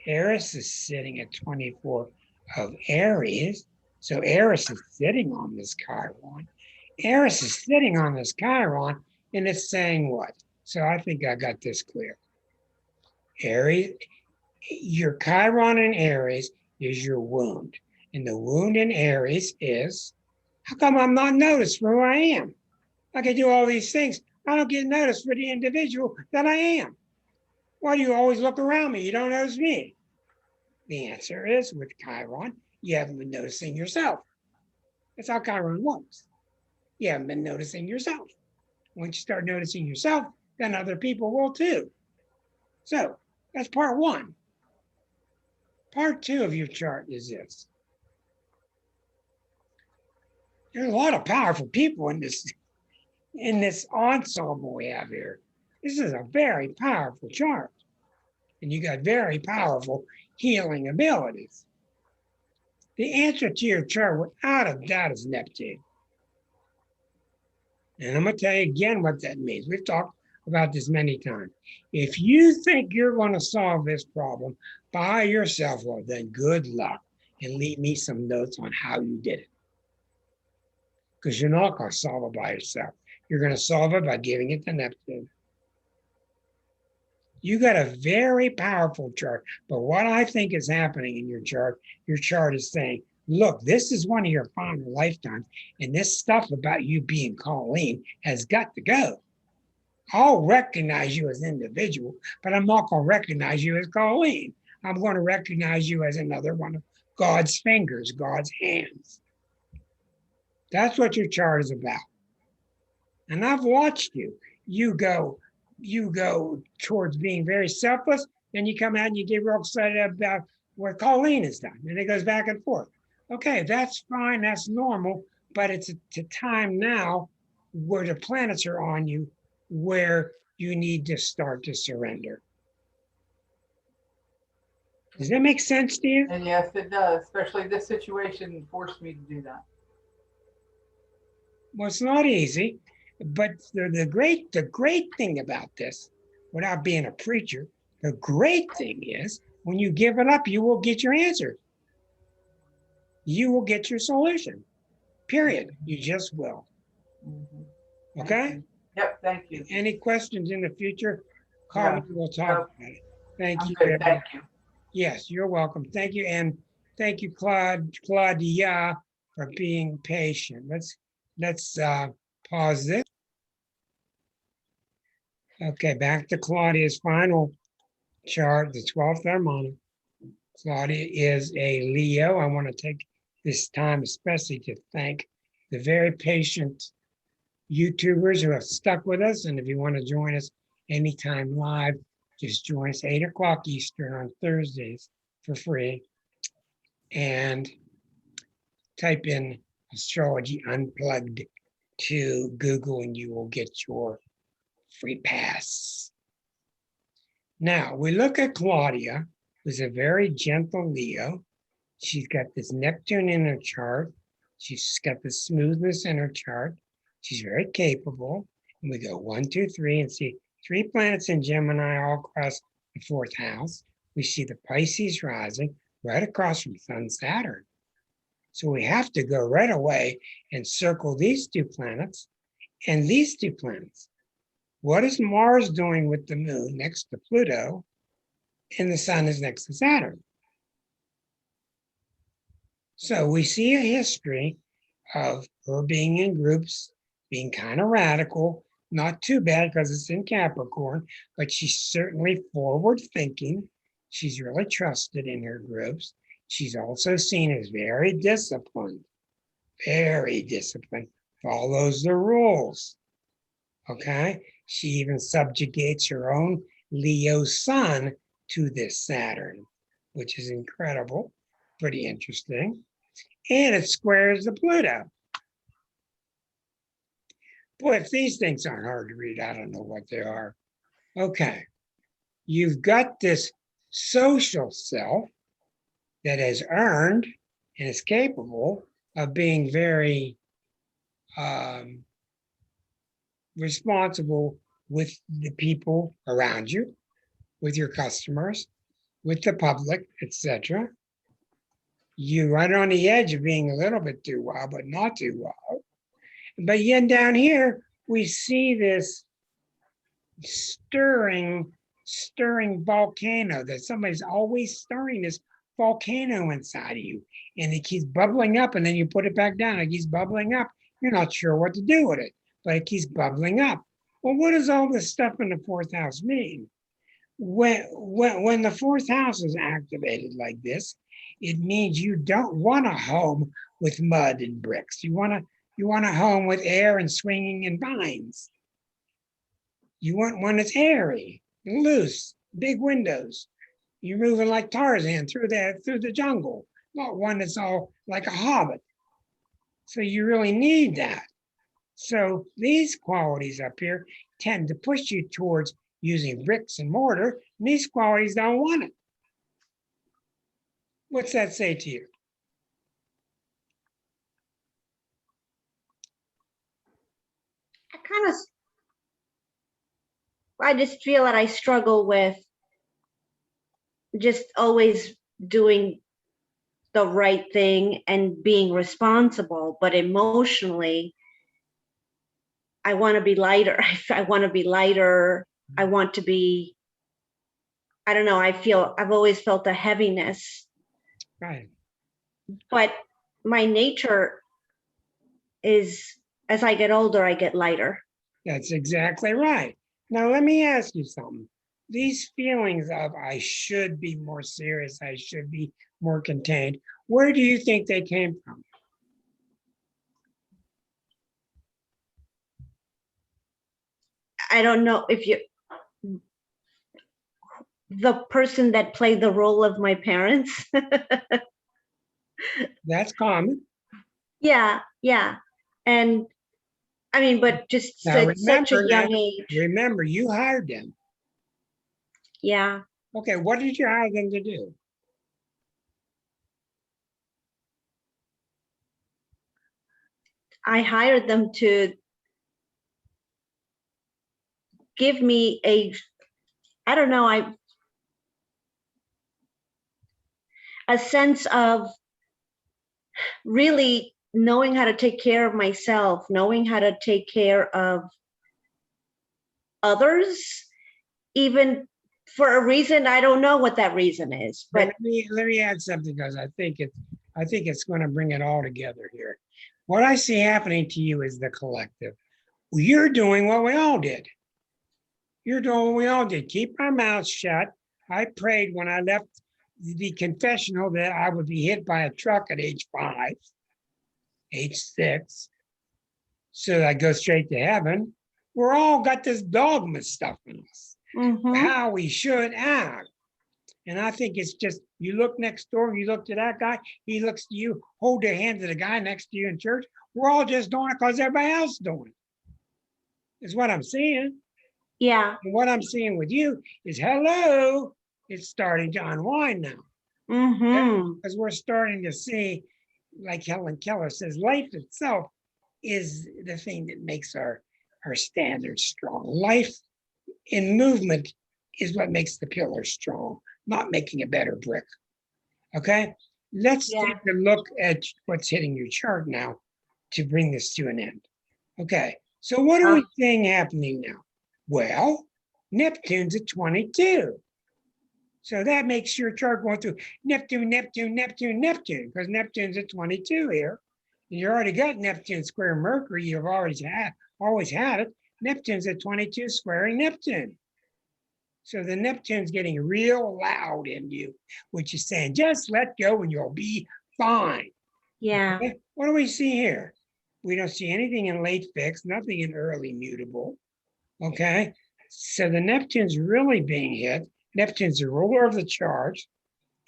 Eris is sitting at 24 of Aries. So Eris is sitting on this Chiron. Eris is sitting on this Chiron, and it's saying what? So I think I got this clear. Aries, your Chiron in Aries is your wound. And the wound in Aries is, how come I'm not noticed for who I am? I can do all these things. I don't get noticed for the individual that I am. Why do you always look around me? You don't notice me. The answer is with Chiron, you haven't been noticing yourself. That's how Chiron works. You haven't been noticing yourself. Once you start noticing yourself, then other people will too. So that's part one. Part two of your chart is this. There's a lot of powerful people in this ensemble we have here. This is a very powerful chart. And you got very powerful healing abilities. The answer to your chart, without a doubt, is Neptune. And I'm going to tell you again what that means. We've talked about this many times. If you think you're going to solve this problem by yourself, well, then good luck. And leave me some notes on how you did it. Because you're not going to solve it by yourself. You're going to solve it by giving it to Neptune. You got a very powerful chart, but what I think is happening in your chart is saying, look, this is one of your final lifetimes, and this stuff about you being Colleen has got to go. I'll recognize you as an individual, but I'm not going to recognize you as Colleen. I'm going to recognize you as another one of God's fingers, God's hands. That's what your chart is about. And I've watched you. You go towards being very selfless, then you come out and you get real excited about where Colleen is done, and it goes back and forth. Okay, that's fine, that's normal, but it's a time now where the planets are on you, where you need to start to surrender. Does that make sense to you? And yes, it does, especially this situation forced me to do that. Well, it's not easy, but the great thing about this, without being a preacher, the great thing is when you give it up, you will get your answer. You will get your solution. Period. You just will. Mhm. Okay? Yep, thank you. Any questions in the future? Call me, we'll talk about it. Thank I'm you. good, thank you. Yes, you're welcome. Thank you. And thank you, Claudia, for being patient. Let's pause this. Okay, back to Claudia's final chart, the 12th harmonic. Claudia is a Leo. I want to take this time especially to thank the very patient YouTubers who have stuck with us. And if you want to join us anytime live, just join us 8 o'clock Eastern on Thursdays for free. And type in Astrology Unplugged to Google and you will get your free pass. Now we look at Claudia, who's a very gentle Leo. She's got this Neptune in her chart. She's got the smoothness in her chart. She's very capable. And we go 1, 2, 3 and see 3 planets in Gemini all across the 4th house. We see the Pisces rising right across from Sun, Saturn. So we have to go right away and circle these 2 planets and these 2 planets. What is Mars doing with the moon next to Pluto? And the sun is next to Saturn. So we see a history of her being in groups, being kind of radical, not too bad because it's in Capricorn, but she's certainly forward thinking. She's really trusted in her groups. She's also seen as very disciplined, follows the rules. Okay. She even subjugates her own Leo sun to this Saturn, which is incredible, pretty interesting. And it squares the Pluto. Boy, if these things aren't hard to read, I don't know what they are. Okay. You've got this social self that has earned and is capable of being very responsible with the people around you, with your customers, with the public, etc. You're right on the edge of being a little bit too wild, but not too wild. But yet down here, we see this stirring volcano that somebody's always stirring this volcano inside of you. And it keeps bubbling up and then you put it back down. It keeps bubbling up. You're not sure what to do with it, but it keeps bubbling up. Well, what does all this stuff in the 4th house mean? When the 4th house is activated like this, it means you don't want a home with mud and bricks. You want a home with air and swinging and vines. You want one that's airy and loose, big windows. You're moving like Tarzan through the jungle, not one that's all like a hobbit. So you really need that. So these qualities up here tend to push you towards using bricks and mortar, and these qualities don't want it. What's that say to you? I just feel that I struggle with just always doing the right thing and being responsible, but emotionally, I want to be lighter. I want to be lighter. I want to be, I don't know, I've always felt a heaviness. Right. But my nature is, as I get older, I get lighter. That's exactly right. Now, let me ask you something. These feelings of I should be more serious, I should be more contained, where do you think they came from? I don't know if you, the person that played the role of my parents. That's common. Yeah, yeah. And I mean, but just Now at such a remember, young age. remember, you hired them. Yeah. Okay, what did you hire them to do? I hired them to give me I don't know, a sense of really knowing how to take care of myself, knowing how to take care of others, even for a reason I don't know what that reason is. But let me add something, because I think it's going to bring it all together here. What I see happening to you is the collective. You're doing what we all did. You're doing what we all did. Keep our mouths shut. I prayed when I left the confessional that I would be hit by a truck at age 5, age 6, so that I go straight to heaven. We're all got this dogma stuff in us, how we should act. And I think it's just, you look next door, you look to that guy, he looks to you, hold your hand to the guy next to you in church. We're all just doing it because everybody else is doing it, is what I'm seeing. yeah. And what I'm seeing with you is, hello, it's starting to unwind now. Because we're starting to see, like Helen Keller says, life itself is the thing that makes our standards strong. Life in movement is what makes the pillar strong, not making a better brick. Okay, let's take a look at what's hitting your chart now to bring this to an end. Okay, so what are we seeing happening now? Well, Neptune's at 22. So that makes your chart going through Neptune, Neptune, Neptune, Neptune, because Neptune's at 22 here. And you already got Neptune square Mercury. You've always had it. Neptune's at 22 squaring Neptune. So the Neptune's getting real loud in you, which is saying, just let go and you'll be fine. Yeah. Okay? What do we see here? We don't see anything in late fixed, nothing in early mutable. Okay, so the Neptune's really being hit. Neptune's the ruler of the charts,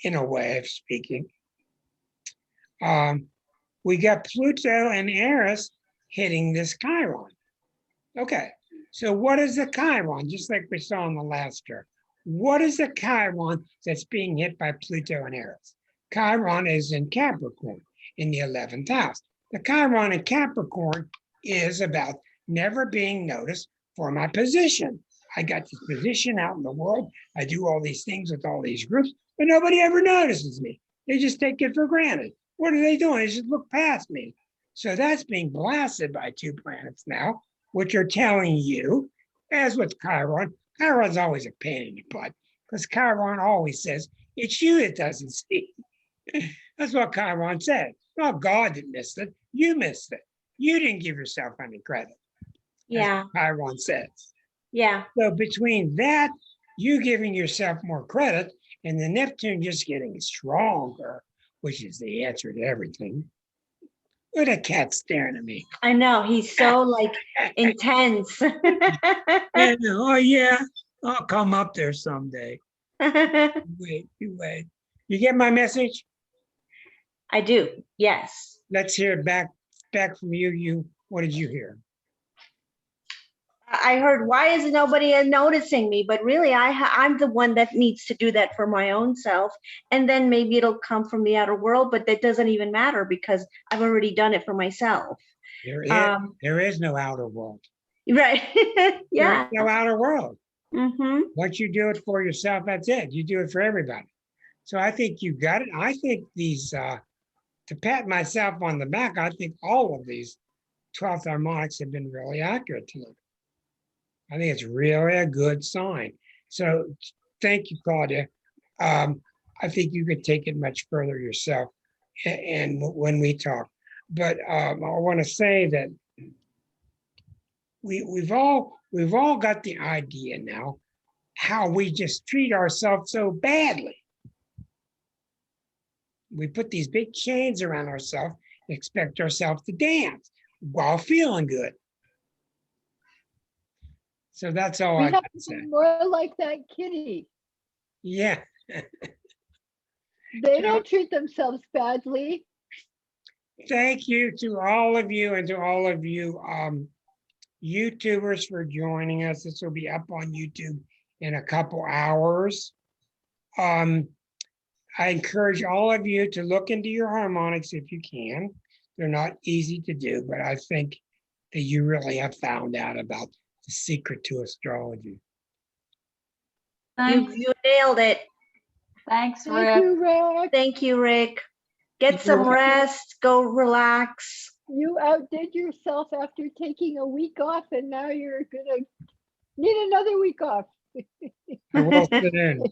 in a way of speaking. We got Pluto and Eris hitting this Chiron. Okay, so what is the Chiron? Just like we saw in the last chart. What is the Chiron that's being hit by Pluto and Eris? Chiron is in Capricorn in the 11th house. The Chiron in Capricorn is about never being noticed for my position. I got this position out in the world. I do all these things with all these groups, but nobody ever notices me. They just take it for granted. What are they doing? They just look past me. So that's being blasted by 2 planets now, which are telling you, as with Chiron, Chiron's always a pain in the butt, because Chiron always says, it's you that doesn't see. That's what Chiron said. Not God that missed it. You missed it. You didn't give yourself any credit. Yeah. Chiron says. Yeah. So between that, you giving yourself more credit, and the Neptune just getting stronger, which is the answer to everything. Look at a cat staring at me. I know, he's so like intense. And, oh yeah, I'll come up there someday. Wait, you wait. You get my message? I do, yes. Let's hear it back from you. What did you hear? I heard, why is nobody noticing me? But really, I'm the one that needs to do that for my own self. And then maybe it'll come from the outer world, but that doesn't even matter because I've already done it for myself. There is no outer world. Right. Yeah. There is no outer world. Mm-hmm. Once you do it for yourself, that's it. You do it for everybody. So I think you got it. I think these, to pat myself on the back, I think all of these 12th harmonics have been really accurate to them. I think it's really a good sign. So thank you, Claudia. I think you could take it much further yourself and when we talk. But I want to say that we've all got the idea now how we just treat ourselves so badly. We put these big chains around ourselves, expect ourselves to dance while feeling good. So that's all I got to say. More like that kitty. Yeah. They don't treat themselves badly. Thank you to all of you and to all of you YouTubers for joining us. This will be up on YouTube in a couple hours. I encourage all of you to look into your harmonics if you can. They're not easy to do, but I think that you really have found out about the secret to astrology. Thanks, You nailed it. thanks, Thank Rick. you, Rick. Thank you, Rick. Get You're some welcome. rest, go relax. You outdid yourself after taking a week off, and now you're gonna need another week off. I will soon.